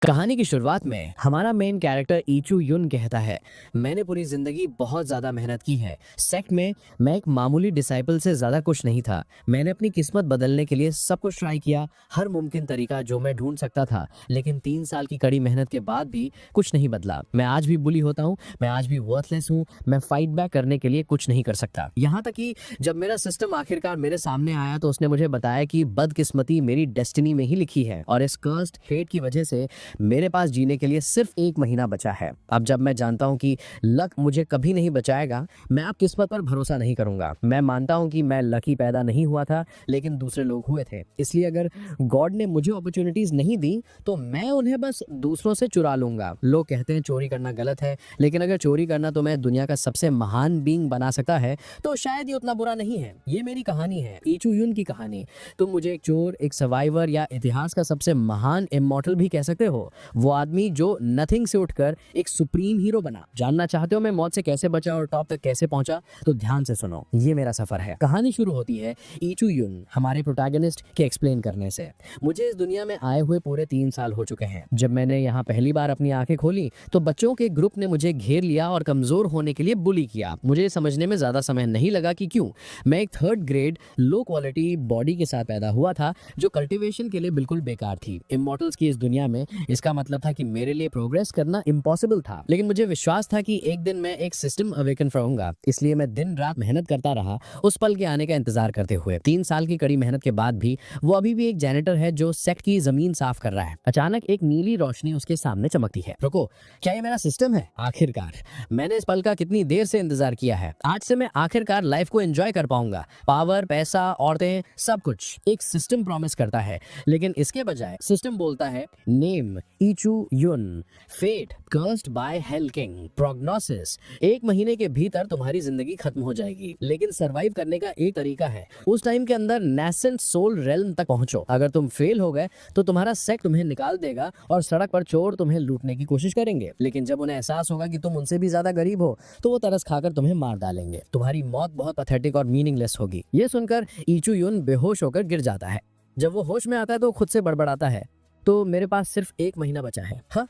कहानी की शुरुआत में हमारा मेन कैरेक्टर ईचू युन कहता है, मैंने पूरी जिंदगी बहुत ज्यादा मेहनत की है। सेक्ट में मैं एक मामूली डिसाइपल से ज्यादा कुछ नहीं था। मैंने अपनी किस्मत बदलने के लिए सब कुछ ट्राई किया, हर मुमकिन तरीका जो मैं ढूंढ सकता था, लेकिन 3 साल की कड़ी मेहनत के बाद भी कुछ नहीं बदला। मैं आज भी बुली होता हूँ, मैं आज भी वर्थलेस हूँ, मैं फाइट बैक करने के लिए कुछ नहीं कर सकता। यहाँ तक कि जब मेरा सिस्टम आखिरकार मेरे सामने आया तो उसने मुझे बताया कि बदकिस्मती मेरी डेस्टिनी में ही लिखी है और इस कर्स्ड फेट की वजह से मेरे पास जीने के लिए सिर्फ 1 महीना बचा है। अब जब मैं जानता हूँ कि लक मुझे कभी नहीं बचाएगा, मैं अब किस्मत पर भरोसा नहीं करूंगा। मैं मानता हूँ कि मैं लकी पैदा नहीं हुआ था, लेकिन दूसरे लोग हुए थे। इसलिए अगर गॉड ने मुझे अपॉर्चुनिटीज नहीं दी तो मैं उन्हें बस दूसरों से चुरा लूंगा। लोग कहते हैं चोरी करना गलत है, लेकिन अगर चोरी करना तो मैं दुनिया का सबसे महान बीइंग बना सकता है तो शायद ये उतना बुरा नहीं है। ये मेरी कहानी है, ईचू युन की कहानी। तुम मुझे एक चोर, एक सर्वाइवर या इतिहास का सबसे महान इमॉर्टल भी कह सकते हो। वो आदमी जो नथिंग से उठकर एक सुप्रीम हीरो बना। जानना चाहते हो मैं मौत से कैसे बचा और टॉप तक कैसे पहुंचा? तो ध्यान से सुनो, ये मेरा सफर है। कहानी शुरू होती है ईचू युन हमारे प्रोटैगनिस्ट के एक्सप्लेन करने से। मुझे इस दुनिया में आए हुए पूरे 3 साल हो चुके हैं। जब मैंने यहाँ पहली बार अपनी आंखें खोली तो बच्चों के ग्रुप ने मुझे घेर लिया और कमजोर होने के लिए बुली किया। मुझे समझने में ज्यादा समय नहीं लगा कि क्यों। मैं एक 3rd grade low quality body के साथ पैदा हुआ था जो कल्टीवेशन के लिए बिल्कुल बेकार थी। इमॉर्टल्स की इस दुनिया में इसका मतलब था कि मेरे लिए प्रोग्रेस करना इम्पॉसिबल था, लेकिन मुझे विश्वास था कि एक दिन मैं एक सिस्टम अवेकन होऊंगा। इसलिए मैं दिन रात मेहनत करता रहा, उस पल के आने का इंतजार करते हुए। 3 साल की कड़ी मेहनत के बाद भी वो अभी भी एक जैनिटर है जो सेक्ट की जमीन साफ कर रहा है। अचानक एक नीली रोशनी उसके सामने चमकती है। रुको, क्या ये मेरा सिस्टम है? आखिरकार मैंने इस पल का कितनी देर से इंतजार किया है। आज से मैं आखिरकार लाइफ को एंजॉय कर पाऊंगा। पावर, पैसा, औरतें, सब कुछ एक सिस्टम प्रॉमिस करता है, लेकिन इसके बजाय सिस्टम बोलता है name Yichu Yun, fate cursed by hell king, prognosis 1 महीने के भीतर तुम्हारी जिंदगी खत्म हो जाएगी। लेकिन सरवाइव करने का एक तरीका है, उस टाइम के अंदर नेसेंट सोल रेल्म तक पहुंचो। अगर तुम फेल हो गए तो तुम्हारा सेक्ट तुम्हें निकाल देगा और सड़क पर चोर तुम्हें लूटने की कोशिश करेंगे। लेकिन जब उन्हें एहसास होगा कि तुम उनसे भी ज्यादा गरीब हो तो वो तरस खाकर तुम्हें मार डालेंगे। तुम्हारी मौत बहुत पैथेटिक और मीनिंगलेस होगी। ये सुनकर ईचू युन बेहोश होकर गिर जाता है। जब वो होश में आता है तो खुद से बड़बड़ाता है, तो मेरे पास सिर्फ 1 महीना बचा है। हाँ,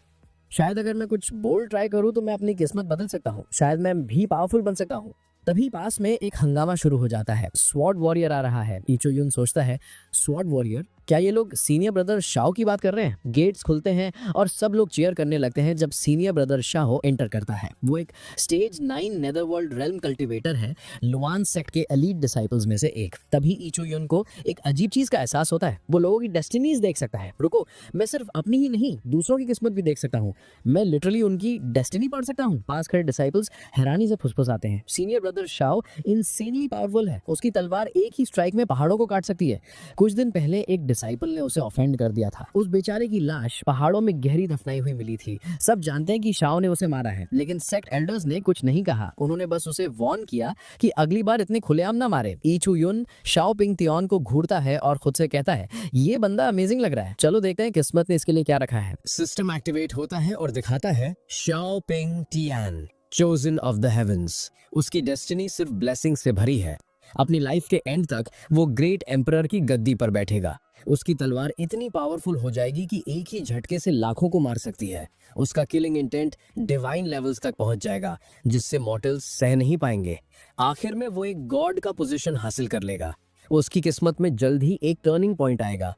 शायद अगर मैं कुछ बोल्ड ट्राई करूं तो मैं अपनी किस्मत बदल सकता हूं। शायद मैं भी पावरफुल बन सकता हूं। तभी पास में एक हंगामा शुरू हो जाता है। स्वॉर्ड वॉरियर आ रहा है। ईचो युन सोचता है, स्वॉर्ड वॉरियर? क्या ये लोग सीनियर ब्रदर शाओ की बात कर रहे हैं? गेट्स खुलते हैं और सब लोग चीयर करने लगते हैं जब सीनियर ब्रदर शाओ एंटर करता है। वो एक स्टेज 9 नेदरवर्ल्ड रेल्म कल्टीवेटर है, लुआन सेक्ट के एलीट डिसाइपल्स में से एक। तभी ईचो युन को एक अजीब चीज का एहसास होता है। वो लोगों की डेस्टिनीज देख सकता है। रुको, मैं सिर्फ अपनी ही नहीं दूसरों की किस्मत भी देख सकता हूँ। मैं लिटरली उनकी डेस्टिनी पढ़ सकता हूँ। पास खड़े डिसाइपल्स हैरानी से फुसफुसाते हैं। Senior brother Shao insanely powerful है। उसकी तलवार एक ही स्ट्राइक में पहाड़ों को काट सकती है। कुछ दिन पहले एक डिसाइपल ने उसे ऑफेंड कर दिया था। उस बेचारे की लाश पहाड़ों में गहरी दफनाई हुई मिली थी। सब जानते हैं कि शाओ ने उसे मारा है, लेकिन सेक्ट एल्डर्स ने कुछ नहीं कहा। उन्होंने बस उसे वार्न किया कि अगली बार इतने खुलेआम ना मारे। ईचू युन शाओ पिंग तियोन को घूरता है और खुद से कहता है, ये बंदा अमेजिंग लग रहा है। चलो देखते हैं किस्मत ने इसके लिए क्या रखा है। सिस्टम एक्टिवेट होता है और दिखाता है Shao ping Tian, chosen of the heavens. उसकी डेस्टिनी सिर्फ ब्लेसिंग से भरी है। अपनी लाइफ के एंड तक वो ग्रेट एम्परर की गद्दी पर बैठेगा। उसकी तलवार इतनी पावरफुल हो जाएगी कि एक ही झटके से लाखों को मार सकती है। उसका किलिंग इंटेंट डिवाइन लेवल्स तक पहुंच जाएगा, जिससे मॉर्टल्स सह नहीं पाएंगे। आखिर में वो एक गॉड का पोजीशन हासिल कर लेगा। उसकी किस्मत में जल्द ही एक टर्निंग पॉइंट आएगा।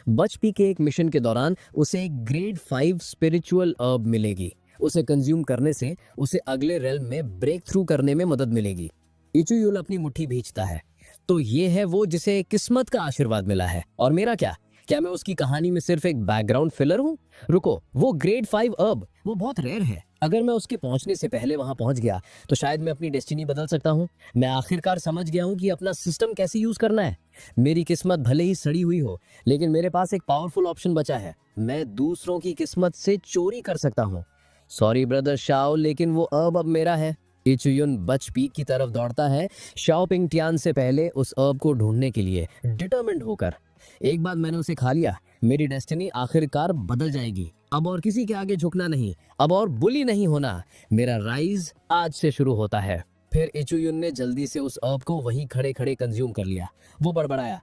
बचपी के एक मिशन के दौरान उसे एक ग्रेड 5 स्पिरिचुअल अर्ब मिलेगी। उसे कंज्यूम करने से उसे अगले रेल्म में ब्रेक थ्रू करने में मदद मिलेगी। इचू युन अपनी मुट्ठी भींचता है। तो ये है वो जिसे किस्मत का आशीर्वाद मिला है। और मेरा क्या मैं उसकी कहानी में सिर्फ एक बैकग्राउंड फिलर हूँ? रुको, वो ग्रेड 5 अर्ब वो बहुत रेयर है। अगर मैं उसके पहुंचने से पहले वहां पहुंच गया तो शायद मैं अपनी डेस्टिनी बदल सकता हूँ। मैं आखिरकार समझ गया हूँ कि अपना सिस्टम कैसे यूज करना है। मेरी किस्मत भले ही सड़ी हुई हो, लेकिन मेरे पास एक पावरफुल ऑप्शन बचा है। मैं दूसरों की किस्मत से चोरी कर सकता हूँ। सॉरी ब्रदर शाओ, लेकिन वो अर्ब अब मेरा है। ईचू युन बच पीक की तरफ दौड़ता है, शाओ पिंग तियान से पहले उस अर्ब को ढूंढने के लिए डिटरमिन्ड होकर। एक बार मैंने उसे खा लिया, मेरी डेस्टिनी आखिरकार बदल जाएगी। अब और किसी के आगे झुकना नहीं, अब और बुली नहीं होना। मेरा राइज आज से शुरू होता है। फिर ईचू युन ने जल्दी से उस अर्ब को वहीं खड़े खड़े कंज्यूम कर लिया। वो बड़बड़ाया,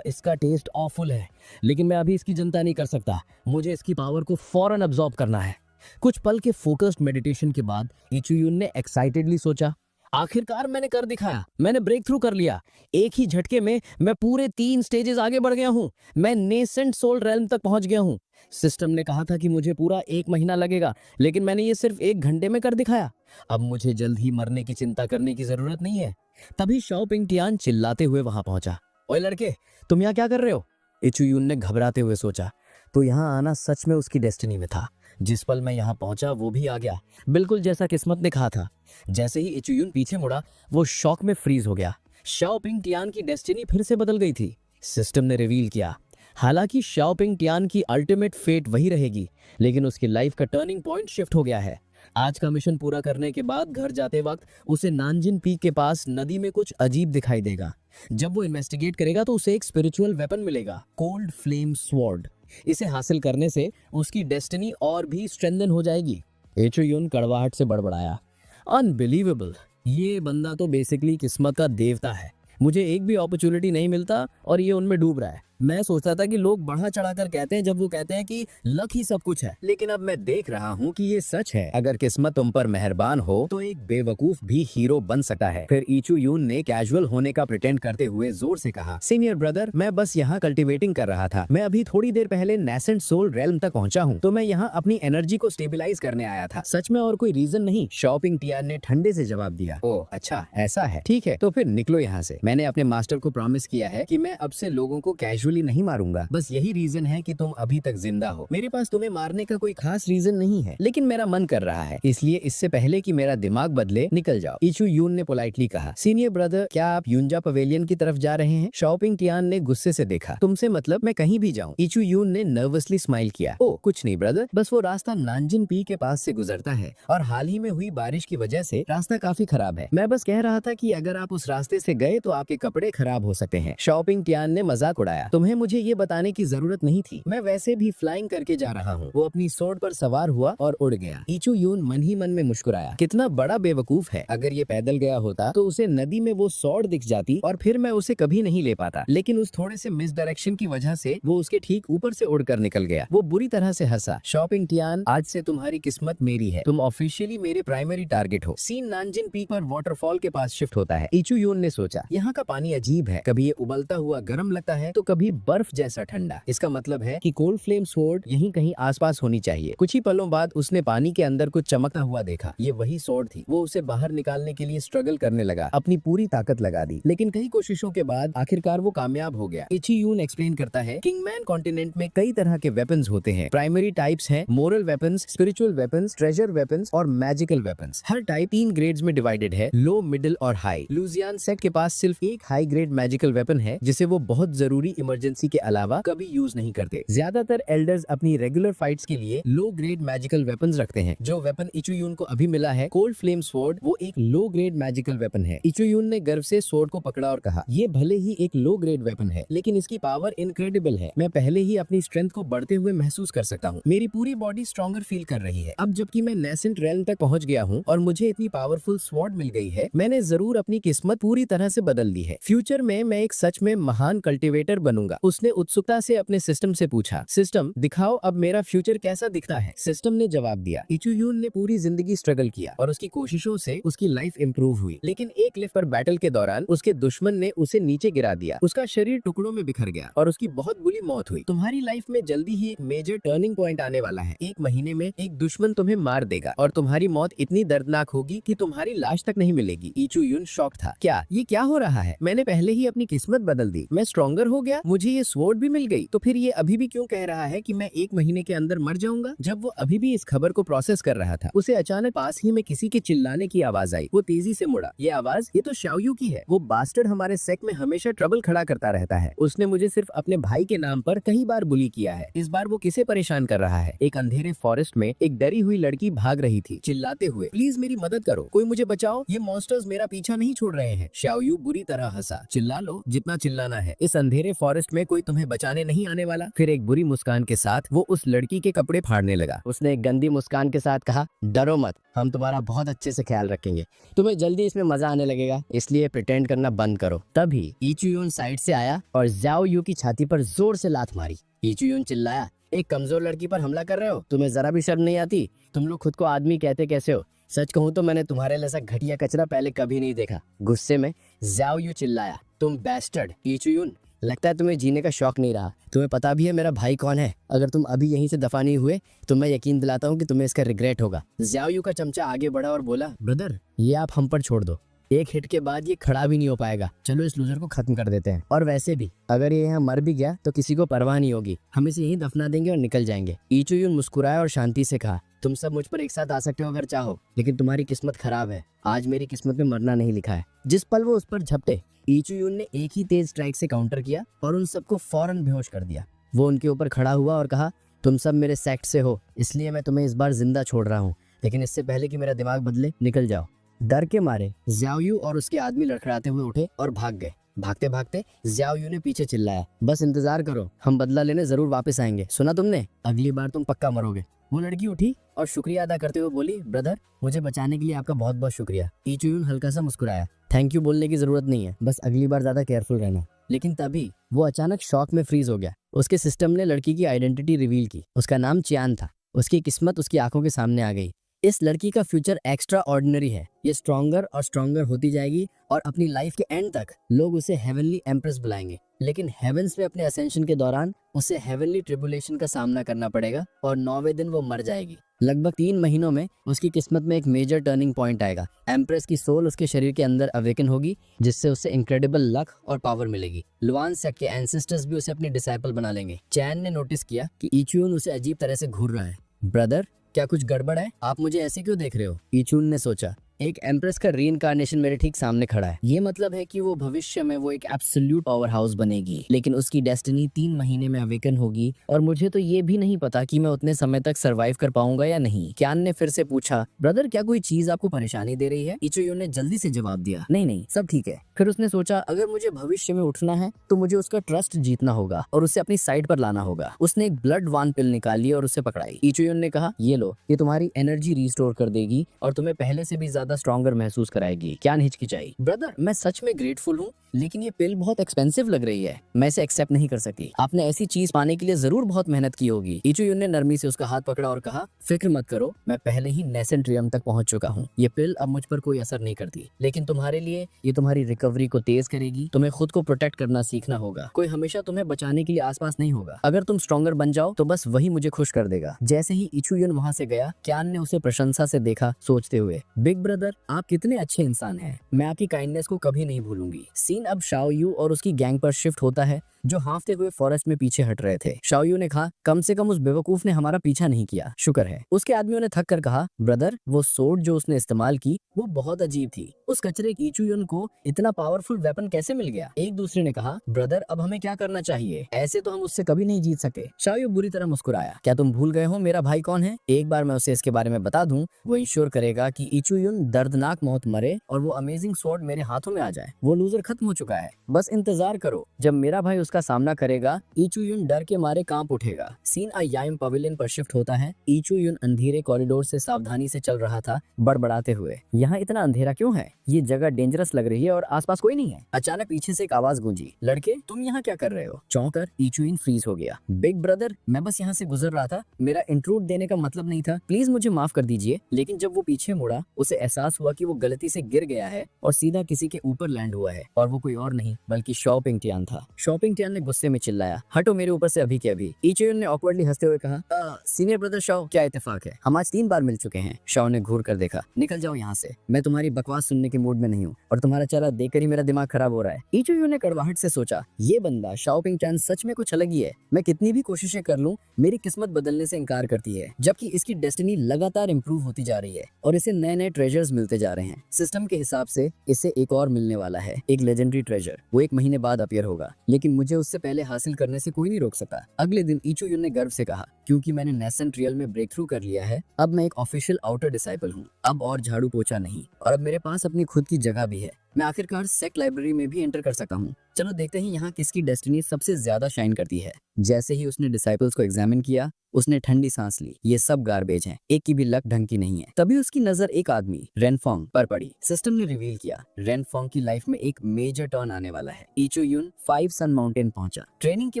इसका टेस्ट ऑफुल है, लेकिन मैं अभी इसकी चिंता नहीं कर सकता। मुझे इसकी पावर को फौरन अब्सॉर्ब करना है। कुछ पल के फोकस्ड मेडिटेशन के बाद इचुयुन ने एक्साइटेडली सोचा, आखिरकार मैंने कर दिखाया, मैंने ब्रेक थ्रू कर लिया। एक ही झटके में मैं पूरे 3 स्टेजेस आगे बढ़ गया हूँ। मैं नेसेंट सोल रेल्म तक पहुंच गया हूँ। सिस्टम ने कहा था कि मुझे पूरा 1 महीना लगेगा, लेकिन मैंने ये सिर्फ 1 घंटे में कर दिखाया। अब मुझे जल्द ही मरने की चिंता करने की जरूरत नहीं है। तभी शाओपिंग टियान चिल्लाते हुए वहां पहुंचा। ओए लड़के, तुम यहाँ क्या कर रहे हो? इचुयुन ने घबराते हुए सोचा। तो यहाँ आना सच में उसकी डेस्टिनी में था। जिस पल मैं यहाँ पहुंचा वो भी आ गया, बिल्कुल जैसा किस्मत ने कहा था। जैसे ही इचुयुन पीछे मुड़ा, वो शॉक में फ्रीज हो गया। शाओपिंग टियान की डेस्टिनी फिर से बदल गई थी। सिस्टम ने रिवील किया, हालांकि शाओपिंग टियान की अल्टीमेट फेट वही रहेगी, लेकिन उसकी लाइफ का टर्निंग पॉइंट शिफ्ट हो गया है। आज का मिशन पूरा करने के बाद घर जाते वक्त उसे नानजिन पीक के पास नदी में कुछ अजीब दिखाई देगा। जब वो इन्वेस्टिगेट करेगा तो उसे एक स्पिरिचुअल वेपन मिलेगा, कोल्ड फ्लेम स्वॉर्ड। इसे हासिल करने से उसकी डेस्टिनी और भी स्ट्रेंथन हो जाएगी। इचुयुन कड़वाहट से बड़बड़ाया, अनबिलीवेबल, ये बंदा तो बेसिकली किस्मत का देवता है। मुझे एक भी अपॉर्चुनिटी नहीं मिलता और ये उनमें डूब रहा है। मैं सोचता था कि लोग बढ़ा चढ़ाकर कहते हैं जब वो कहते हैं कि लक ही सब कुछ है, लेकिन अब मैं देख रहा हूँ कि ये सच है। अगर किस्मत तुम पर मेहरबान हो तो एक बेवकूफ भी हीरो बन सकता है। फिर इचुयुन ने कैजुअल होने का प्रिटेंड करते हुए जोर से कहा, सीनियर ब्रदर, मैं बस यहाँ कल्टिवेटिंग कर रहा था। मैं अभी थोड़ी देर पहले नेसेंट सोल रेल्म तक पहुंचा हूँ, तो मैं यहाँ अपनी एनर्जी को स्टेबिलाईज करने आया था, सच में और कोई रीजन नहीं। शॉपिंग टियान ने ठंडे से जवाब दिया। ओह अच्छा, ऐसा है, ठीक है, तो फिर निकलो यहाँ से। मैंने अपने मास्टर को प्रॉमिस किया है कि मैं अब से लोगों को कैजुअली नहीं मारूंगा। बस यही रीजन है कि तुम अभी तक जिंदा हो। मेरे पास तुम्हें मारने का कोई खास रीजन नहीं है, लेकिन मेरा मन कर रहा है, इसलिए इससे पहले कि मेरा दिमाग बदले निकल जाओ। इचुयुन ने पोलाइटली कहा, सीनियर ब्रदर, क्या आप युंजा पवेलियन की तरफ जा रहे हैं? शॉपिंग टियान ने गुस्से से देखा। तुमसे मतलब मैं कहीं भी जाऊं? इचुयुन ने नर्वसली स्माइल किया। ओ कुछ नहीं ब्रदर, बस वो रास्ता नानजिन पी के पास से गुजरता है और हाल ही में हुई बारिश की वजह से रास्ता काफी खराब है। मैं बस कह रहा था कि अगर आप उस रास्ते से गए तो आपके कपड़े खराब हो सकते हैं। शॉपिंग टियान ने मजाक उड़ाया। तुम्हें मुझे ये बताने की जरूरत नहीं थी, मैं वैसे भी फ्लाइंग करके जा रहा हूँ। वो अपनी सोर्ड पर सवार हुआ और उड़ गया। इचुयुन मन ही मन में मुस्कुराया, कितना बड़ा बेवकूफ है। अगर ये पैदल गया होता तो उसे नदी में वो स्वॉर्ड दिख जाती और फिर मैं उसे कभी नहीं ले पाता, लेकिन उस थोड़े से मिस डायरेक्शन की वजह से वो उसके ठीक ऊपर से उड़कर निकल गया। वो बुरी तरह से हंसा। शॉपिंग टियान, आज से तुम्हारी किस्मत मेरी है, तुम ऑफिशियली मेरे प्राइमरी टारगेट हो। सीन नानजिन पीक पर वाटरफॉल के पास शिफ्ट होता है। इचुयुन ने सोचा, यहाँ का पानी अजीब है, कभी ये उबलता हुआ गर्म लगता है तो कभी बर्फ जैसा ठंडा। इसका मतलब है कि कोल्ड फ्लेम स्वॉर्ड यहीं कहीं आसपास होनी चाहिए। कुछ ही पलों बाद उसने पानी के अंदर कुछ चमकता हुआ देखा। ये वही स्वॉर्ड थी। वो उसे बाहर निकालने के लिए स्ट्रगल करने लगा, अपनी पूरी ताकत लगा दी, लेकिन कई कोशिशों के बाद आखिरकार वो कामयाब हो गया। इचुयुन एक्सप्लेन करता है, किंगमैन कॉन्टिनेंट में कई तरह के वेपन्स होते हैं। प्राइमरी टाइप्स हैं moral weapons, spiritual weapons, treasure weapons और मैजिकल वेपन्स। हर टाइप 3 ग्रेड्स में डिवाइडेड है, लो, मिडिल और हाई। लुजियान सेट के पास सिर्फ एक हाई ग्रेड मैजिकल वेपन है, जिसे वो बहुत जरूरी इमरजेंसी के अलावा कभी यूज नहीं करते। ज्यादातर एल्डर्स अपनी रेगुलर फाइट्स के लिए लो ग्रेड मैजिकल वेपन्स रखते हैं। जो वेपन इचुयुन को अभी मिला है, कोल्ड फ्लेम स्वॉर्ड, वो एक लो ग्रेड मैजिकल वेपन है। इचुयुन ने गर्व से स्वॉर्ड को पकड़ा और कहा, ये भले ही एक लो ग्रेड वेपन है, लेकिन इसकी पावर इनक्रेडिबल है। मैं पहले ही अपनी स्ट्रेंथ को बढ़ते हुए महसूस कर सकता हूँ। मेरी पूरी बॉडी स्ट्रॉन्गर फील कर रही है। अब जबकि मैं नेसेंट रेल्म तक पहुंच गया हूँ और मुझे इतनी पावरफुल स्वॉर्ड मिल गई है, मैंने जरूर अपनी किस्मत पूरी तरह से बदल दी है। फ्यूचर में मैं एक सच में महान कल्टिवेटर बनूंगा। उसने उत्सुकता से अपने सिस्टम से पूछा, सिस्टम दिखाओ अब मेरा फ्यूचर कैसा दिखता है। सिस्टम ने जवाब दिया, इचुयुन ने पूरी जिंदगी स्ट्रगल किया और उसकी कोशिशों से उसकी लाइफ इंप्रूव हुई, लेकिन एक लिफ्ट पर बैटल के दौरान उसके दुश्मन ने उसे नीचे गिरा दिया। उसका शरीर टुकड़ों में बिखर गया और उसकी बहुत बुरी मौत हुई। तुम्हारी लाइफ में जल्दी ही एक मेजर टर्निंग पॉइंट आने वाला है। 1 महीने में एक दुश्मन तुम्हें मार देगा और तुम्हारी मौत इतनी दर्दनाक होगी कि तुम्हारी लाश तक नहीं मिलेगी। इचुयुन शॉक था। क्या ये क्या हो रहा है? मैंने पहले ही अपनी किस्मत बदल दी, मैं स्ट्रॉन्गर हो गया, मुझे ये स्वॉर्ड भी मिल गई, तो फिर ये अभी भी क्यों कह रहा है कि मैं 1 महीने के अंदर मर जाऊंगा? जब वो अभी भी इस खबर को प्रोसेस कर रहा था, उसे अचानक पास ही में किसी के चिल्लाने की आवाज आई। वो तेजी से मुड़ा। ये आवाज, ये तो शाओयू की है। वो बास्टर्ड हमारे सेक्ट में हमेशा ट्रबल खड़ा करता रहता है। उसने मुझे सिर्फ अपने भाई के नाम पर कई बार बुली किया है। इस बार वो किसे परेशान कर रहा है? एक अंधेरे फॉरेस्ट में एक डरी हुई लड़की भाग रही थी, चिल्लाते हुए, प्लीज मेरी मदद करो, कोई मुझे बचाओ, ये मॉन्स्टर्स मेरा पीछा नहीं छोड़ रहे हैं। शाओयू बुरी तरह हंसा। चिल्ला लो जितना चिल्लाना है। इस अंधेरे फॉरेस्ट फॉरेस्ट में कोई तुम्हें बचाने नहीं आने वाला। फिर एक बुरी मुस्कान के साथ वो उस लड़की के कपड़े फाड़ने लगा। उसने एक गंदी मुस्कान के साथ कहा, डरो मत, हम तुम्हारा बहुत अच्छे से ख्याल रखेंगे, तुम्हें जल्दी इसमें मजा आने लगेगा, इसलिए प्रिटेंड करना बंद करो। तभी इचुयुन साइड से आया और ज़ाओ यू की छाती पर जोर से लात मारी। इचुयुन चिल्लाया, एक कमजोर लड़की पर हमला कर रहे हो, तुम्हें जरा भी शर्म नहीं आती? तुम लोग खुद को आदमी कहते कैसे हो? सच कहूँ तो मैंने तुम्हारे जैसा घटिया कचरा पहले कभी नहीं देखा। गुस्से में ज़ाओ यू चिल्लाया, तुम बैस्टर्ड इचुयुन, लगता है तुम्हें जीने का शौक नहीं रहा। तुम्हें पता भी है मेरा भाई कौन है? अगर तुम अभी यहीं से दफा नहीं हुए तो मैं यकीन दिलाता हूँ कि तुम्हें इसका रिग्रेट होगा। ज़ाओ यू का चमचा आगे बढ़ा और बोला, ब्रदर ये आप हम पर छोड़ दो, एक हिट के बाद ये खड़ा भी नहीं हो पाएगा, चलो इस लूजर को खत्म कर देते हैं। और वैसे भी अगर ये यहाँ मर भी गया तो किसी को परवाह नहीं होगी, हम इसे यहीं दफना देंगे और निकल जाएंगे। इचुयुन मुस्कुराया और शांति से कहा, तुम सब मुझ पर एक साथ आ सकते हो अगर चाहो, लेकिन तुम्हारी किस्मत खराब है, आज मेरी किस्मत में मरना नहीं लिखा है। जिस पल वो उस पर झपटे, इचुयुन ने एक ही तेज स्ट्राइक से काउंटर किया और उन सबको फौरन बेहोश कर दिया। वो उनके ऊपर खड़ा हुआ और कहा, तुम सब मेरे सेक्ट से हो, इसलिए मैं तुम्हें इस बार जिंदा छोड़ रहा हूँ, लेकिन इससे पहले कि मेरा दिमाग बदले निकल जाओ। डर के मारे ज़ाओ यू और उसके आदमी लड़खड़ाते हुए उठे और भाग गए। भागते भागते ज़ाओ यू ने पीछे चिल्लाया, बस इंतजार करो, हम बदला लेने जरूर वापस आएंगे, सुना तुमने? अगली बार तुम पक्का मरोगे। वो लड़की उठी और शुक्रिया अदा करते हुए बोली, ब्रदर मुझे बचाने के लिए आपका बहुत बहुत शुक्रिया। इचुयुन हल्का सा मुस्कुराया, थैंक यू बोलने की जरूरत नहीं है, बस अगली बार ज्यादा केयरफुल रहना। लेकिन तभी वो अचानक शॉक में फ्रीज हो गया। उसके सिस्टम ने लड़की की आइडेंटिटी रिवील की। उसका नाम चियान था। उसकी किस्मत उसकी आंखों के सामने आ गई। इस लड़की का फ्यूचर एक्स्ट्रा ऑर्डिनरी है। ये स्ट्रॉन्गर और स्ट्रॉन्गर होती जाएगी और अपनी लाइफ के एंड तक लोग उसे हेवनली एम्प्रेस बुलाएंगे। लेकिन हेवंस में अपने असेंशन के दौरान उसे हेवनली ट्रिबुलेशन का सामना करना पड़ेगा और 9वें दिन वो मर जाएगी। लगभग 3 महीनों में उसकी किस्मत में एक मेजर टर्निंग पॉइंट आएगा। एम्प्रेस की सोल उसके शरीर के अंदर अवेकन होगी, जिससे उसे इनक्रेडिबल लक और पावर मिलेगी। लुआन सेक्ट के एंसेस्टर्स भी उसे अपनी डिसाइपल बना लेंगे। चैन ने नोटिस किया कि इचुयुन उसे अजीब तरह से घूर रहा है। ब्रदर क्या कुछ गड़बड़ है? आप मुझे ऐसे क्यों देख रहे हो? इचुयुन ने सोचा, एक एम्प्रेस का रीइंकार्नेशन मेरे ठीक सामने खड़ा है। ये मतलब है कि वो भविष्य में वो एक एब्सोल्यूट पावर हाउस बनेगी, लेकिन उसकी डेस्टिनी 3 महीने में अवेकन होगी और मुझे तो ये भी नहीं पता कि मैं उतने समय तक सरवाइव कर पाऊंगा या नहीं। क्यान ने फिर से पूछा, ब्रदर क्या कोई चीज आपको परेशानी दे रही है? इचुयुन ने जल्दी से जवाब दिया, नहीं नहीं सब ठीक है। फिर उसने सोचा, अगर मुझे भविष्य में उठना है तो मुझे उसका ट्रस्ट जीतना होगा और उसे अपनी साइड पर लाना होगा। उसने एक ब्लड वान पिल निकाली और उसे पकड़ाई। इचुयुन ने कहा, ये लो, ये तुम्हारी एनर्जी रिस्टोर कर देगी और तुम्हें पहले से भी ज्यादा स्ट्रॉन्गर महसूस कराएगी। क्या हिचकिचाई, ब्रदर मैं सच में ग्रेटफुल हूँ, लेकिन ये पिल बहुत एक्सपेंसिव लग रही है, मैं इसे एक्सेप्ट नहीं कर सकती। आपने ऐसी चीज पाने के लिए जरूर बहुत मेहनत की होगी। इचुयुन ने नरमी से उसका हाथ पकड़ा और कहा, फिक्र मत करो, मैं पहले ही नेसेंट रियम तक पहुंच चुका हूँ। ये पिल अब मुझ पर कोई असर नहीं करती, लेकिन तुम्हारे लिए ये तुम्हारी रिकवरी को तेज करेगी। तुम्हें खुद को प्रोटेक्ट करना सीखना होगा। कोई हमेशा तुम्हें बचाने के लिए आसपास नहीं होगा। अगर तुम स्ट्रॉन्गर बन जाओ तो बस वही मुझे खुश कर देगा। जैसे ही इचुयुन वहाँ से गया, क्यान ने उसे प्रशंसा से देखा, सोचते हुए, बिग ब्रदर आप कितने अच्छे इंसान हैं, मैं आपकी काइंडनेस को कभी नहीं भूलूंगी। सीन अब शाओ यू और उसकी गैंग पर शिफ्ट होता है, जो हाँफते हुए फॉरेस्ट में पीछे हट रहे थे। शाओ यू ने कहा, कम से कम उस बेवकूफ ने हमारा पीछा नहीं किया, शुक्र है। उसके आदमियों ने थक कर कहा, ब्रदर वो सोर्ड जो उसने इस्तेमाल की वो बहुत अजीब थी। उस कचरे इचुयुन को इतना पावरफुल वेपन कैसे मिल गया? एक दूसरे ने कहा, ब्रदर अब हमें क्या करना चाहिए? ऐसे तो हम उससे कभी नहीं जीत सके। शाओ यू बुरी तरह मुस्कुराया, क्या तुम भूल गए हो मेरा भाई कौन है? एक बार मैं उसे इसके बारे में बता दूं, वो इंश्योर करेगा कि इचुयुन दर्दनाक मौत मरे और वो अमेजिंग स्वॉर्ड मेरे हाथों में आ जाए। वो लूजर खत्म हो चुका है, बस इंतजार करो, जब मेरा भाई उसका सामना करेगा इचुयुन डर के मारे कांप उठेगा। सीन याइम पवेलियन पर शिफ्ट होता है। इचुयुन अंधेरे कॉरिडोर से सावधानी से चल रहा था, बड़बड़ाते हुए, यहाँ इतना अंधेरा क्यों है? ये जगह डेंजरस लग रही है और आसपास कोई नहीं है। अचानक पीछे से एक आवाज गूंजी, लड़के तुम यहाँ क्या कर रहे हो? चौंकर इचुयुन फ्रीज हो गया। बिग ब्रदर मैं बस यहाँ से गुजर रहा था, मेरा इंट्रूड देने का मतलब नहीं था, प्लीज मुझे माफ कर दीजिए। लेकिन जब वो पीछे मुड़ा, उसे एहसास हुआ कि वो गलती से गिर गया है और सीधा किसी के ऊपर लैंड हुआ है, और वो कोई और नहीं बल्कि शॉपिंग टियान था। शॉपिंग टियान ने गुस्से में चिल्लाया, हटो मेरे ऊपर से अभी के अभी। इचुयुन ने ऑकवर्डली हंसते हुए कहा, सीनियर ब्रदर शाओ क्या इत्तेफाक है, हम आज 3 बार मिल चुके हैं। शाओ ने घूर कर देखा, निकल जाओ यहाँ से, मैं तुम्हारी बकवास सुनने के मूड में नहीं हूँ और तुम्हारा चेहरा देखकर ही मेरा दिमाग खराब हो रहा है। इचुयुन ने कड़वाहट से सोचा, ये बंदा शॉपिंग टियान सच में कुछ अलग ही है। मैं कितनी भी कोशिशें कर लूं, मेरी किस्मत बदलने से इनकार करती है, जबकि इसकी डेस्टिनी लगातार इंप्रूव होती जा रही है और इसे नए नए ट्रेजर्स मिलते जा रहे हैं। सिस्टम के हिसाब से इसे एक और मिलने वाला है, एक लेजेंडरी ट्रेजर। वो 1 महीने बाद अपीयर होगा, लेकिन मुझे उससे पहले हासिल करने से कोई नहीं रोक सकता। अगले दिन इचुयुन ने गर्व से कहा, क्योंकि मैंने नेसेंट रियल में ब्रेक थ्रू कर लिया है, अब मैं एक ऑफिशियल आउटर डिसाइपल हूँ। अब और झाड़ू पोछा नहीं, और अब मेरे पास अपनी खुद की जगह भी है। मैं आखिरकार सेक्ट लाइब्रेरी में भी एंटर कर सका हूँ। चलो देखते हैं यहाँ किसकी डेस्टिनी सबसे ज्यादा शाइन करती है। जैसे ही उसने डिसाइपल्स को एग्जामिन किया, उसने ठंडी सांस ली। ये सब गार्बेज हैं, एक की भी लक ढंग की नहीं है। तभी उसकी नजर एक आदमी रेनफोंग पर पड़ी। सिस्टम ने रिवील किया रेनफोंग की लाइफ में एक मेजर टर्न आने वाला है। इचू युन 5 सन माउंटेन पहुंचा। ट्रेनिंग के